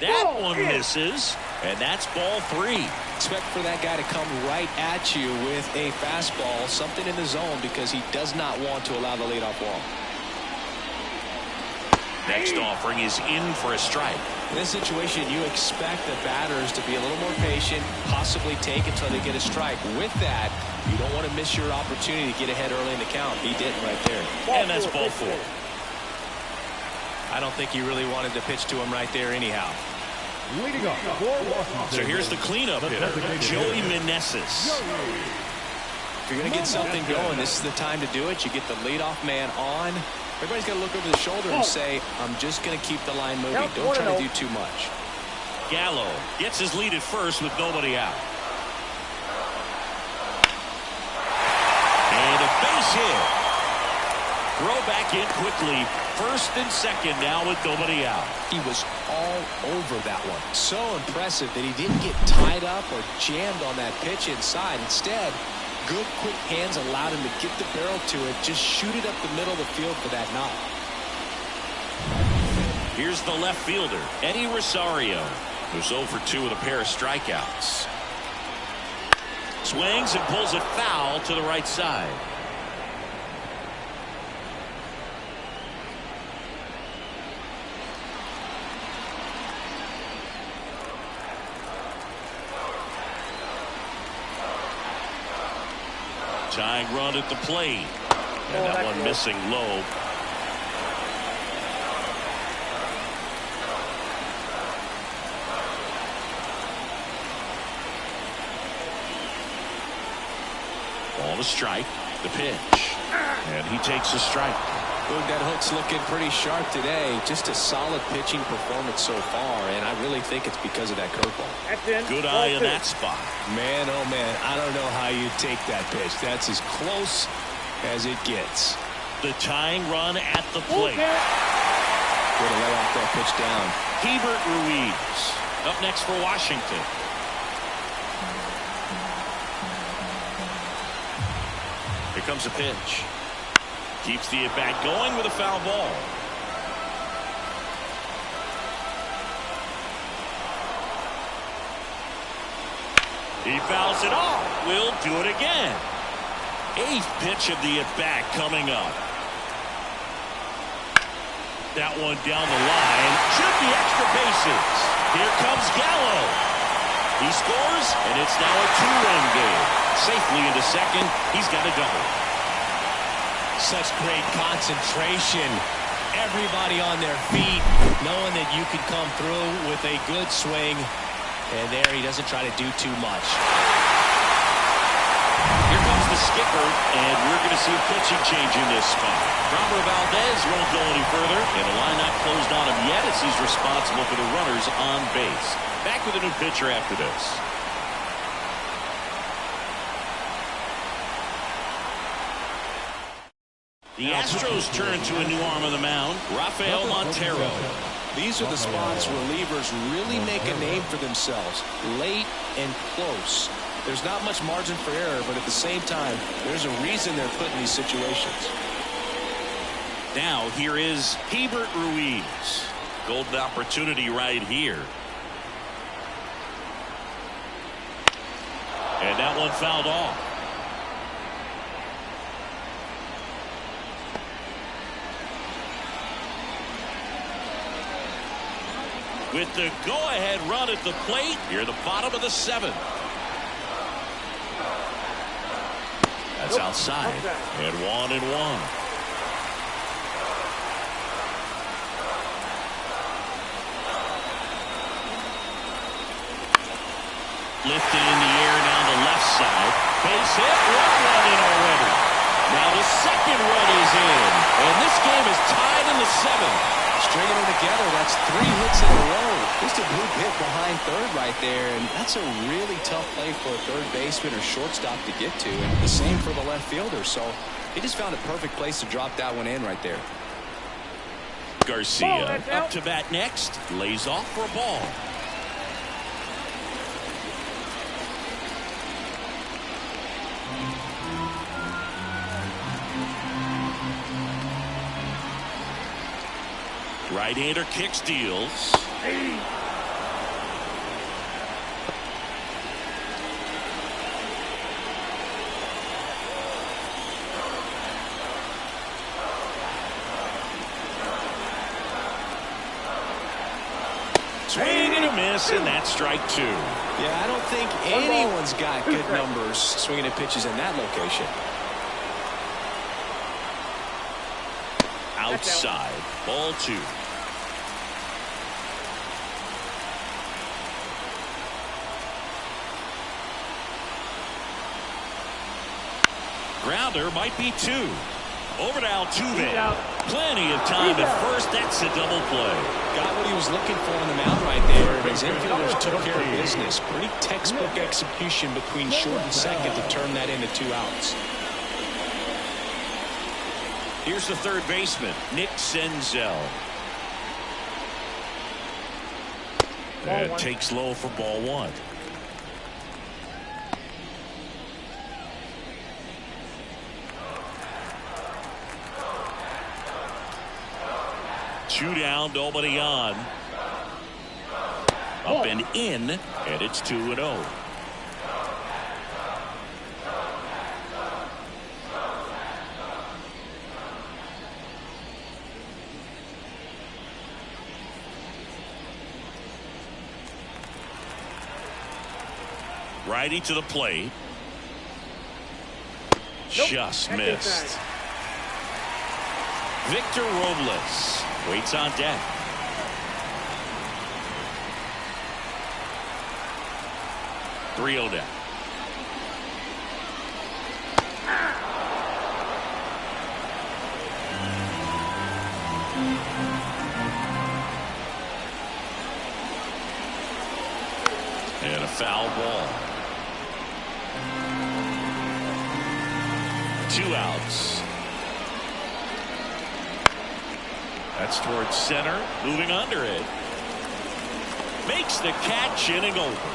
That one misses, and that's ball 3. Expect for that guy to come right at you with a fastball, something in the zone, because he does not want to allow the leadoff walk. Next offering is in for a strike. In this situation, you expect the batters to be a little more patient, possibly take until they get a strike. With that, you don't want to miss your opportunity to get ahead early in the count. He didn't right there. And that's ball 4. I don't think he really wanted to pitch to him right there anyhow. Leading off for Washington. So here's the cleanup hitter, Joey Meneses. If you're going to get something going, this is the time to do it. You get the leadoff man on. Everybody's got to look over the shoulder and say, I'm just going to keep the line moving. Don't try to do too much. Gallo gets his lead at first with nobody out. And a base hit. Throw back in quickly. First and second now with nobody out. He was all over that one. So impressive that he didn't get tied up or jammed on that pitch inside. Instead, good quick hands allowed him to get the barrel to it, just shoot it up the middle of the field for that knock. Here's the left fielder, Eddie Rosario, who's 0 for 2 with a pair of strikeouts. Swings and pulls it foul to the right side. Tying run at the plate. And that one missing low. Ball to strike. The pitch. And he takes a strike. Look, that hook's looking pretty sharp today. Just a solid pitching performance so far, and I really think it's because of that curveball. Good eye in that spot. Man, oh man, I don't know how you take that pitch. That's as close as it gets. The tying run at the plate. Way to lay off that pitch down. Hebert Ruiz up next for Washington. Here comes a pitch. Keeps the at-bat going with a foul ball. He fouls it off. Will do it again. 8th pitch of the at-bat coming up. That one down the line. Should be extra bases. Here comes Gallo. He scores, and it's now a 2-run game. Safely into second. He's got a double. Such great concentration. Everybody on their feet, knowing that you could come through with a good swing. And there he doesn't try to do too much. Here comes the skipper, and we're going to see a pitching change in this spot. Robert Valdez won't go any further, and the line not closed on him yet as he's responsible for the runners on base. Back with a new pitcher after this. The Astros turn to a new arm on the mound, Rafael Montero. These are the spots relievers really make a name for themselves, late and close. There's not much margin for error, but at the same time, there's a reason they're put in these situations. Now here is Hebert Ruiz. Golden opportunity right here. And that one fouled off. with the go-ahead run at the plate near the bottom of the 7th. That's outside. And 1-1. Lifted in the air down the left side. Base hit. One run in already. Now the second run is in. And this game is tied in the 7th. Stringing them together, that's 3 hits in a row. Just a blue hit behind third right there. And that's a really tough play for a third baseman or shortstop to get to. And the same for the left fielder. So he just found a perfect place to drop that one in right there. Garcia up to bat next. Lays off for a ball. Right-hander kicks, deals. Swing and a miss, and that's strike 2. Yeah, I don't think anyone's got good numbers swinging at pitches in that location. Outside, ball 2. Grounder might be 2. Over to Altuve. Plenty of time at first. That's a double play. Got what he was looking for on the mound right there. His infielders took care of business. Pretty textbook execution between short and second to turn that into 2 outs. Here's the third baseman, Nick Senzel. And takes low for ball 1. Two down, nobody on. Up and in, and it's 2-0. Righty to the plate. Just missed. Victor Robles waits on deck. .3-0 down. And a foul ball. 2 outs. That's towards center, moving under it. Makes the catch, inning over.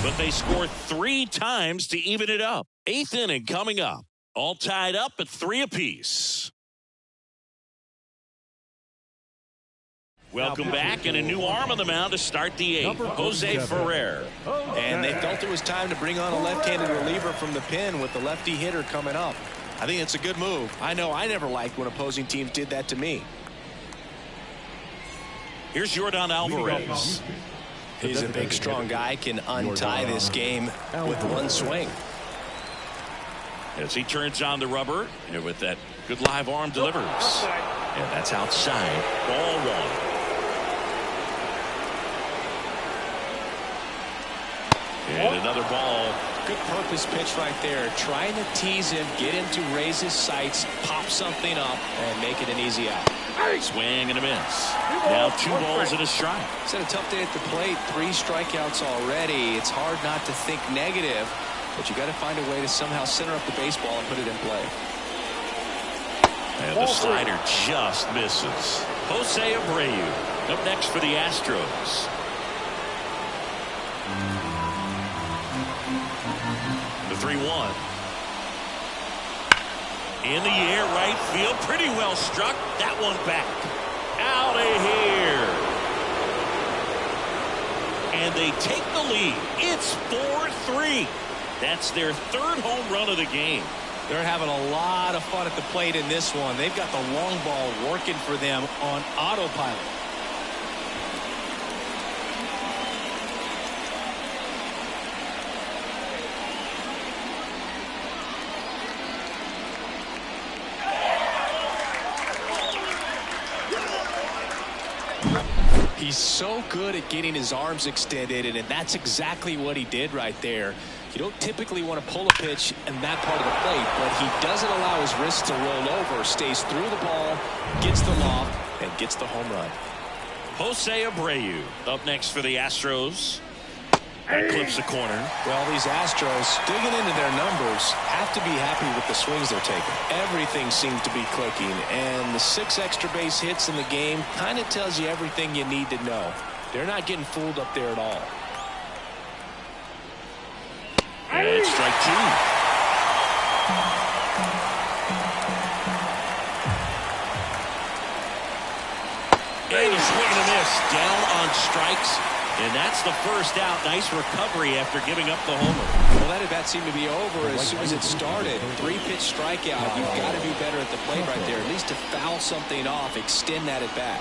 But they score 3 times to even it up. 8th inning coming up. All tied up at 3 apiece. Welcome back, and a new arm on the mound to start the 8th. Jose Ferrer. And they felt it was time to bring on a left-handed reliever from the pen with the lefty hitter coming up. I think it's a good move. I know I never liked when opposing teams did that to me. Here's Yordan Alvarez. He's a big, strong guy, can untie this game with one swing. As he turns on the rubber, and with that good live arm delivers. And that's outside. Ball 1. And another ball. Good purpose pitch right there. Trying to tease him, get him to raise his sights, pop something up, and make it an easy out. Swing and a miss. Now 2 balls and a strike. It's had a tough day at the plate. 3 strikeouts already. It's hard not to think negative, but you got to find a way to somehow center up the baseball and put it in play. And the slider just misses. Jose Abreu up next for the Astros. The 3-1. In the air, right field, pretty well struck. That one back. Out of here. And they take the lead. It's 4-3. That's their 3rd home run of the game. They're having a lot of fun at the plate in this one. They've got the long ball working for them on autopilot. He's so good at getting his arms extended, and that's exactly what he did right there. You don't typically want to pull a pitch in that part of the plate, but he doesn't allow his wrist to roll over, stays through the ball, gets the loft, and gets the home run. Jose Abreu up next for the Astros. That clips the corner. Well, these Astros, digging into their numbers, have to be happy with the swings they're taking. Everything seems to be clicking, and the 6 extra base hits in the game kind of tells you everything you need to know. They're not getting fooled up there at all. And it's strike 2. And a swing and a miss. Down on strikes. And that's the first out. Nice recovery after giving up the homer. Well, that at bat seemed to be over as soon as it started. 3-pitch strikeout. You've got to be better at the plate right there. At least to foul something off, extend that at bat.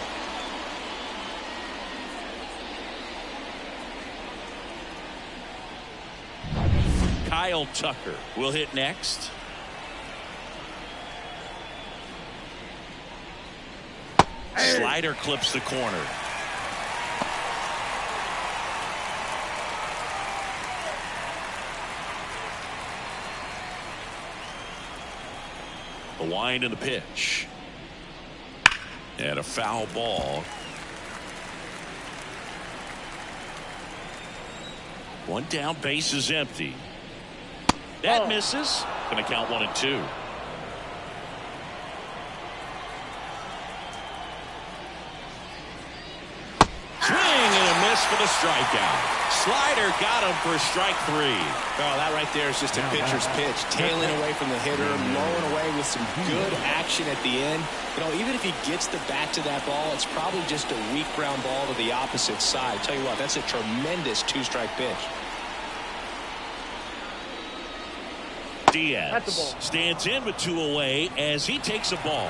Kyle Tucker will hit next. Slider clips the corner. The wind and the pitch. And a foul ball. One down, base is empty. That misses. Going to count 1-2. Swing and a miss for the strikeout. Slider got him for strike 3. Oh, that right there is just a pitcher's pitch. Tailing away from the hitter, blowing away with some good action at the end. You know, even if he gets the bat to that ball, it's probably just a weak ground ball to the opposite side. Tell you what, that's a tremendous 2-strike pitch. Diaz stands in with 2 away as he takes a ball.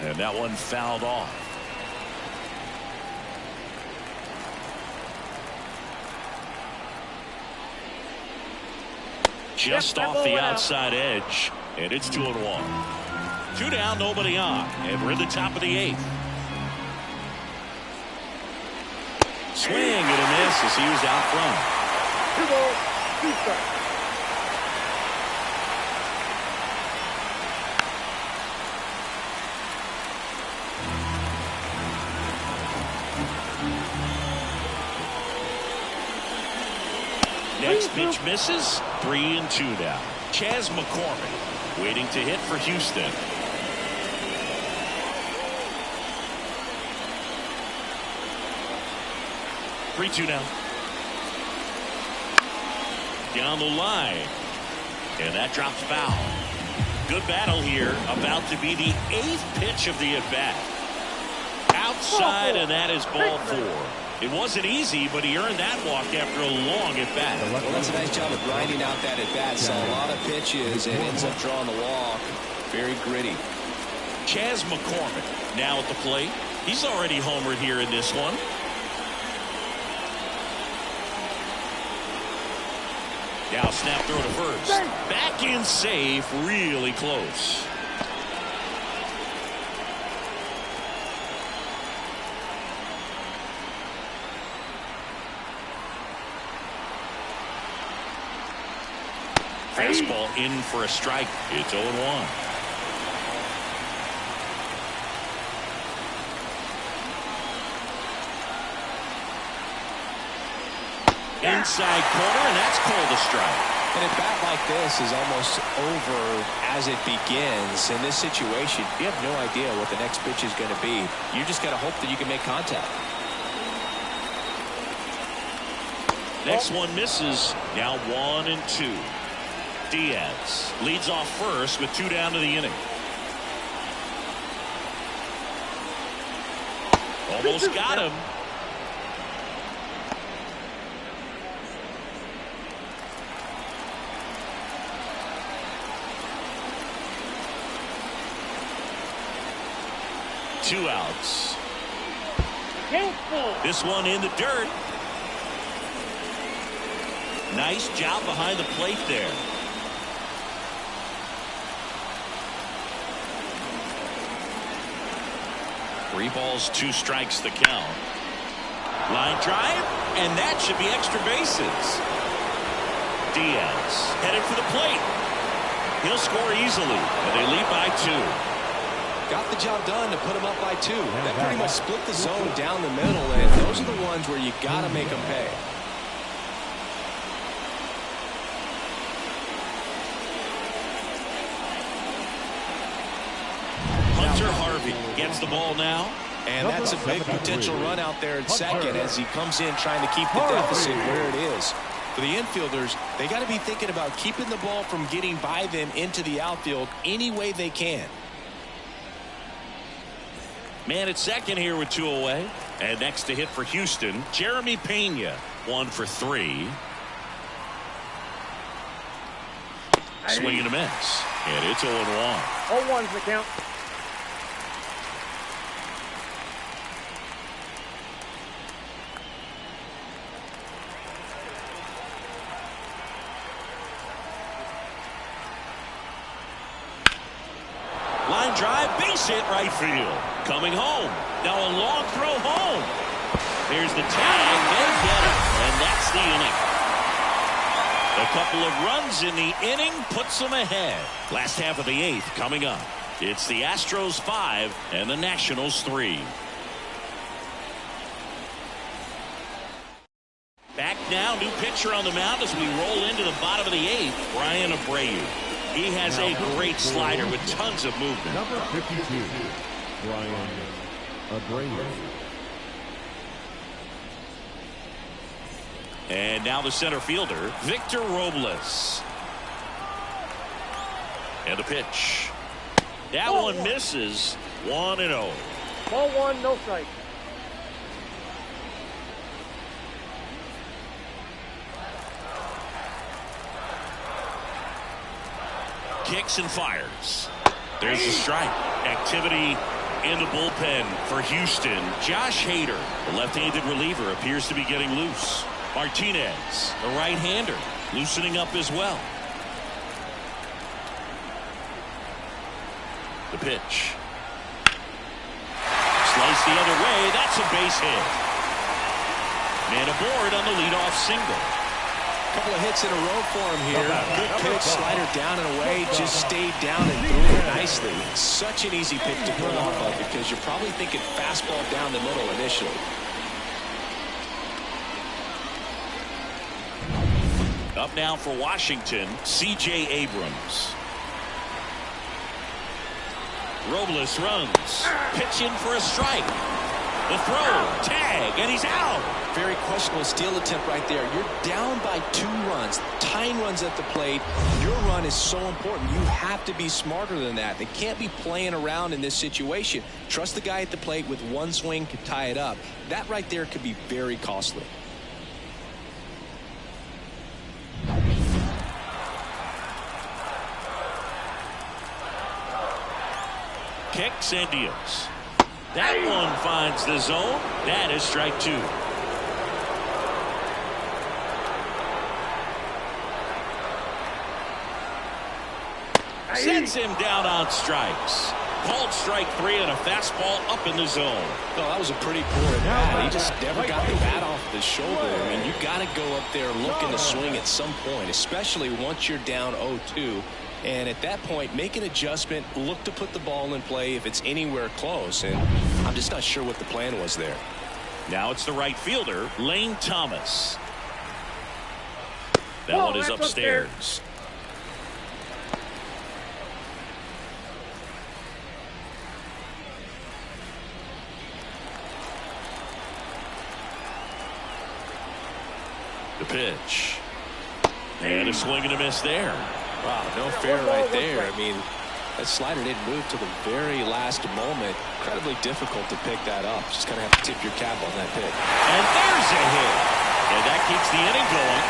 And that one fouled off. Just off the outside edge. And it's 2-1. 2 down, nobody on. And we're in the top of the 8th. Swing and a miss as he was out front. 2 balls, 2 strikes. Next pitch misses. 3-2 now. Chas McCormick waiting to hit for Houston. Three-2 now. Down the line. And that drops foul. Good battle here. About to be the 8th pitch of the at-bat. Outside, and that is ball 4. It wasn't easy, but he earned that walk after a long at-bat. Well, that's a nice job of grinding out that at-bat. Saw a lot of pitches and ends up drawing the walk. Very gritty. Chas McCormick now at the plate. He's already homered here in this one. Now snap throw to first. Back in safe, really close. Fastball in for a strike. It's 0-1. Inside corner, and that's called a strike. And a bat like this is almost over as it begins. In this situation, you have no idea what the next pitch is going to be. You just got to hope that you can make contact. Next one misses. Now 1-2. Diaz leads off first with 2 down to the inning. Almost got him. Two outs. This one in the dirt. Nice job behind the plate there. 3 balls, 2 strikes the count. Line drive, and that should be extra bases. Diaz headed for the plate. He'll score easily, and they lead by 2. Got the job done to put him up by 2. That pretty much split the zone down the middle, and those are the ones where you got to make them pay. Hunter Harvey gets the ball now. And that's a big potential run out there at second as he comes in trying to keep the deficit where it is. For the infielders, they got to be thinking about keeping the ball from getting by them into the outfield any way they can. Man at second here with 2 away. And next to hit for Houston, Jeremy Pena, 1 for 3. Swing and a miss. And it's 0-1. 0-1's the count. Line drive, base hit right field. Coming home. Now a long throw home. Here's the tag. They get it. And that's the inning. A couple of runs in the inning puts them ahead. Last half of the 8th coming up. It's the Astros 5 and the Nationals 3. Back now, new pitcher on the mound as we roll into the bottom of the 8th. Brian Abreu. He has a great slider with tons of movement. Number 52, Brian Abreu. And now the center fielder, Victor Robles. And the pitch. That one misses. 1-0. Ball 1, no strike. Kicks and fires. There's the strike. Activity in the bullpen for Houston. Josh Hader, the left-handed reliever, appears to be getting loose. Martinez, the right-hander, loosening up as well. The pitch. Sliced the other way. That's a base hit. Man aboard on the leadoff single. Couple of hits in a row for him here. Good pitch, slider down and away, just stayed down and threw it nicely. Such an easy pick to pull off of because you're probably thinking fastball down the middle initially. Up now for Washington, C.J. Abrams. Robles runs. Pitch in for a strike. The throw, tag, and he's out. Very questionable steal attempt right there. You're down by 2 runs, tying runs at the plate. Your run is so important. You have to be smarter than that. They can't be playing around in this situation. Trust the guy at the plate with 1 swing to tie it up. That right there could be very costly. Kicks and deals. That one finds the zone. That is strike 2. Sends him down on strikes. Called strike 3 and a fastball up in the zone. Oh, that was a pretty poor at bat. He just never got the bat off the shoulder. I mean, you got to go up there looking to swing at some point, especially once you're down 0-2. And at that point, make an adjustment, look to put the ball in play if it's anywhere close. And I'm just not sure what the plan was there. Now it's the right fielder, Lane Thomas. That one is upstairs. The pitch. And a swing and a miss there. Wow, no fair right there. I mean, that slider didn't move to the very last moment. Incredibly difficult to pick that up. Just kind of have to tip your cap on that pick. And there's a hit. And that keeps the inning going.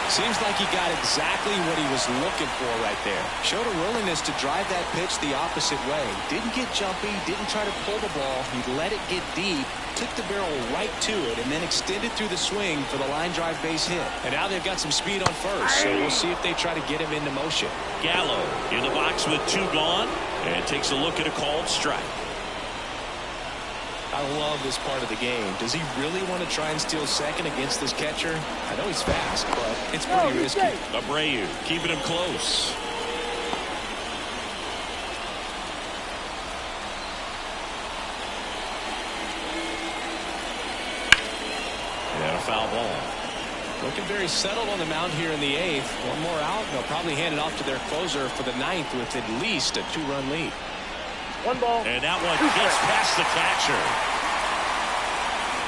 Seems like he got exactly what he was looking for right there. Showed a willingness to drive that pitch the opposite way. Didn't get jumpy, didn't try to pull the ball. He let it get deep, took the barrel right to it, and then extended through the swing for the line drive base hit. And now they've got some speed on first, so we'll see if they try to get him into motion. Gallo in the box with 2 gone and takes a look at a called strike. I love this part of the game. Does he really want to try and steal second against this catcher? I know he's fast, but it's pretty risky. Abreu keeping him close. And a foul ball. Looking very settled on the mound here in the 8th. One more out, and they'll probably hand it off to their closer for the 9th with at least a 2-run lead. 1 ball. And that one gets past the catcher.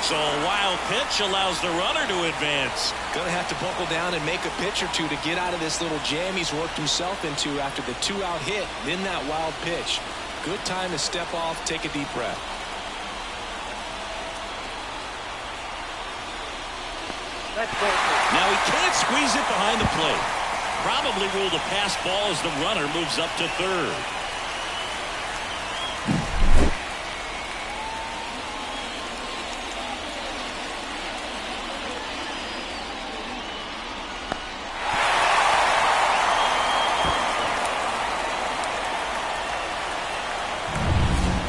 So a wild pitch allows the runner to advance. Going to have to buckle down and make a pitch or two to get out of this little jam he's worked himself into after the 2-out hit, then that wild pitch. Good time to step off, take a deep breath. Now he can't squeeze it behind the plate. Probably ruled a pass ball as the runner moves up to third.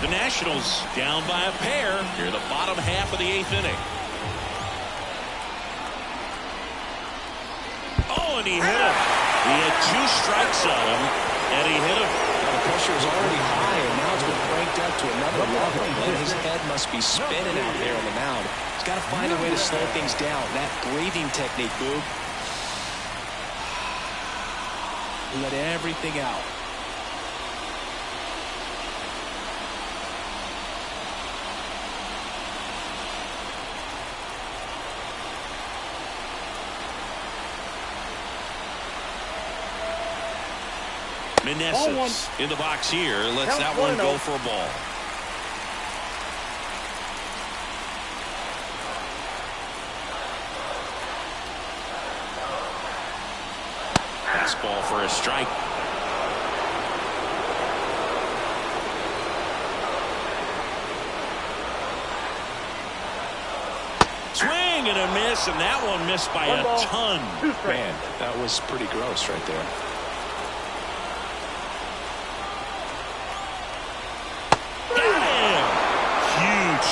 The Nationals down by a pair here in the bottom half of the 8th inning. And he hit him. He had 2 strikes on him, and he hit him. Now the pressure is already high, and now it's been cranked up to another level. And his head must be spinning out there on the mound. He's got to find a way to slow things down. That breathing technique, Boog. Let everything out. Meneses in the box here. Lets that one go for a ball. Fastball for a strike. Swing and a miss, and that one missed by a ton. Man, that was pretty gross right there.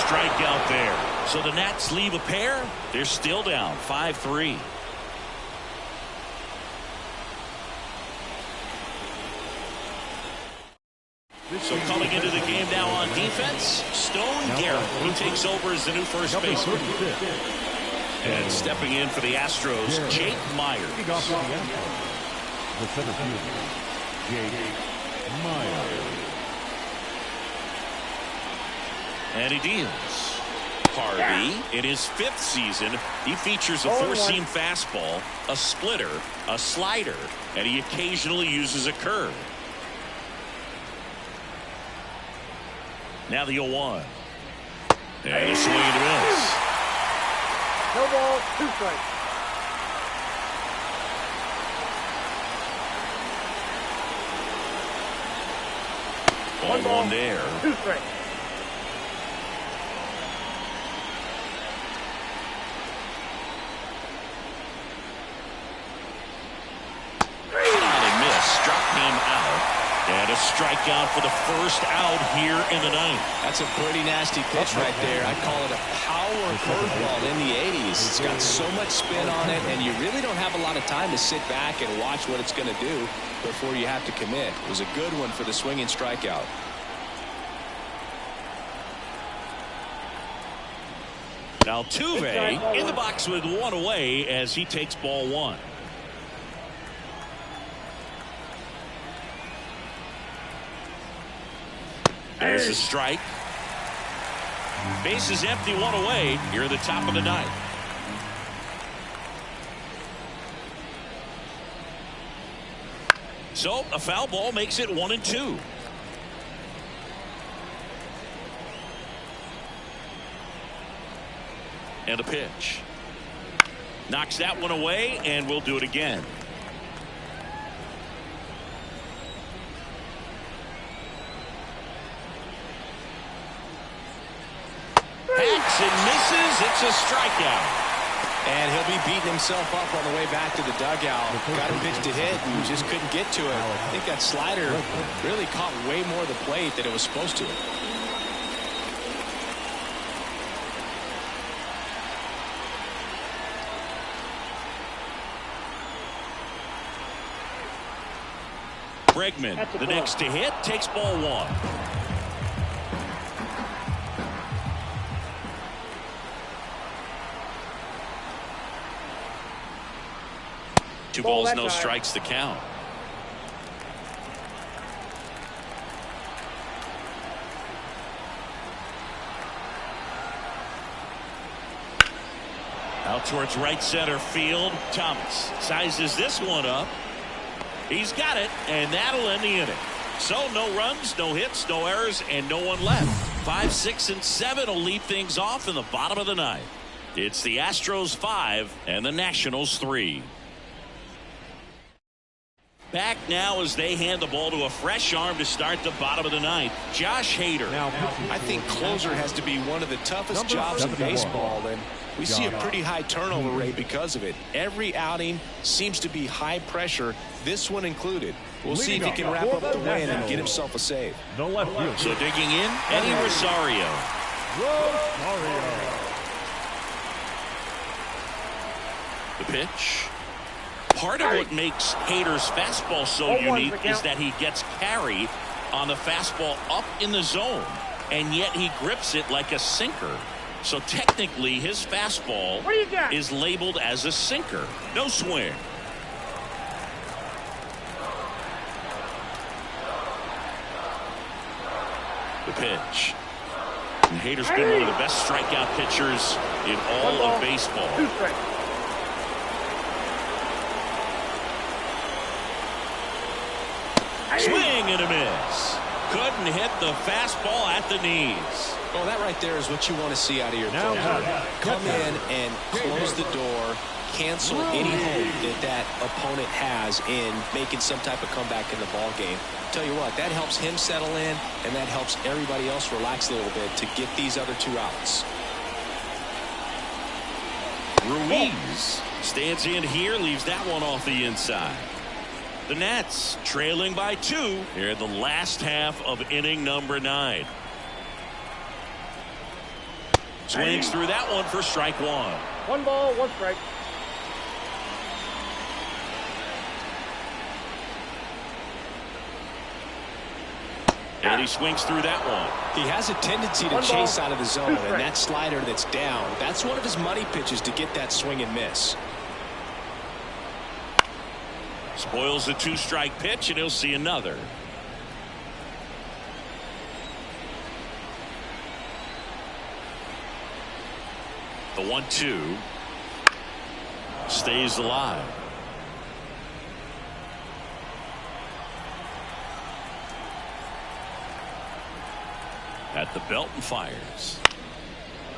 Strikeout there. So the Nats leave a pair. They're still down 5-3. So coming into the game now on defense, Stone Garrett, who takes over as the new first baseman. And stepping in for the Astros, Jake Myers. The center fielder, Jake Myers. And he deals. Harvey, in his 5th season, he features a 4-seam fastball, a splitter, a slider, and he occasionally uses a curve. Now the 0-1. And a swing and a miss. No ball, 2 strikes. Ball 1 there. 2 strikes. And a strikeout for the first out here in the 9th. That's a pretty nasty pitch right there. I'd call it a power curveball in the 80s. It's got so much spin on it, and you really don't have a lot of time to sit back and watch what it's going to do before you have to commit. It was a good one for the swinging strikeout. Now Altuve in the box with 1 away as he takes ball 1. There's a strike. Base is empty, 1 away here at the top of the 9th. So a foul ball makes it 1-2. And a pitch. Knocks that one away, and we'll do it again. Hacks and misses. It's a strikeout. And he'll be beating himself up on the way back to the dugout. Got a pitch to hit and just couldn't get to it. I think that slider really caught way more of the plate than it was supposed to. Bregman, the next to hit, takes ball one. Two balls, no strikes to count. Out towards right center field. Thomas sizes this one up. He's got it, and that'll end the inning. So no runs, no hits, no errors, and no one left. 5, 6, and 7 will lead things off in the bottom of the ninth. It's the Astros 5 and the Nationals 3. Back now as they hand the ball to a fresh arm to start the bottom of the ninth. Josh Hader. Now, I think closer has to be one of the toughest jobs in baseball, and we see a pretty high turnover rate because of it. Every outing seems to be high pressure, this one included. We'll see if he can wrap up the win and get himself a save. So digging in, Eddie Rosario. The pitch. Part of what makes Hader's fastball so unique is that he gets carry on the fastball up in the zone, and yet he grips it like a sinker. So technically his fastball is labeled as a sinker. No swing. The pitch. And Hader's been one of the best strikeout pitchers in all of baseball. Swing and a miss. Couldn't hit the fastball at the knees. Well, that right there is what you want to see out of your closer. Come in and close the door, cancel any hope that opponent has in making some type of comeback in the ball game. Tell you what, that helps him settle in, and that helps everybody else relax a little bit to get these other two outs. Ruiz stands in here, leaves that one off the inside. The Nats trailing by 2 here in the last half of inning number 9. Swings through that one for strike 1. 1 ball, 1 strike. And he swings through that one. He has a tendency to chase out of the zone, and that slider that's down, that's one of his money pitches to get that swing and miss. Spoils the 2-strike pitch, and he'll see another. The 1-2 stays alive. At the belt and fires.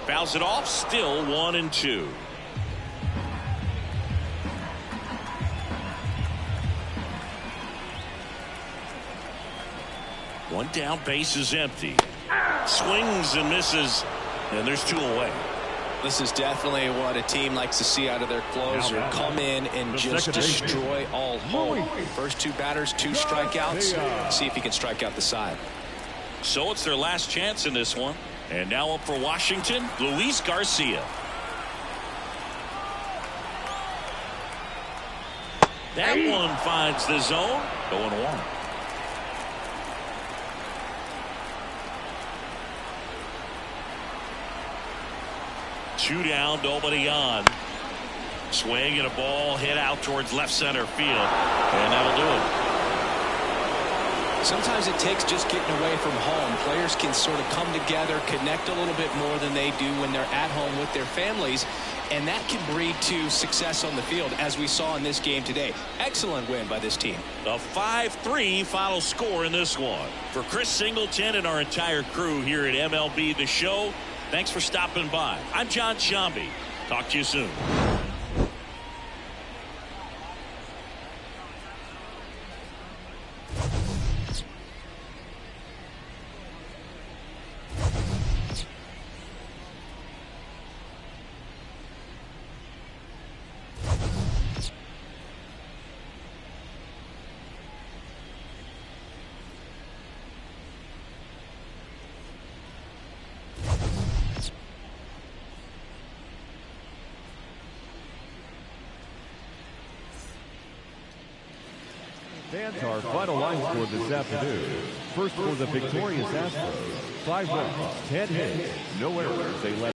Fouls it off, still 1-2. One down, base is empty. Swings and misses, and there's 2 away. This is definitely what a team likes to see out of their closer. Come in and just destroy all hope. First 2 batters, 2 strikeouts. See if he can strike out the side. So it's their last chance in this one. And now up for Washington, Luis Garcia. That one finds the zone. 0-1. Two down, nobody on. Swing and a ball hit out towards left center field. And that'll do it. Sometimes it takes just getting away from home. Players can sort of come together, connect a little bit more than they do when they're at home with their families, and that can breed to success on the field, as we saw in this game today. Excellent win by this team. A 5-3 final score in this one. For Chris Singleton and our entire crew here at MLB The Show, thanks for stopping by. I'm John Shambi. Talk to you soon. Fans, our final line score this afternoon. First for the victorious Astros, 5 runs, 10 hits, no errors. They left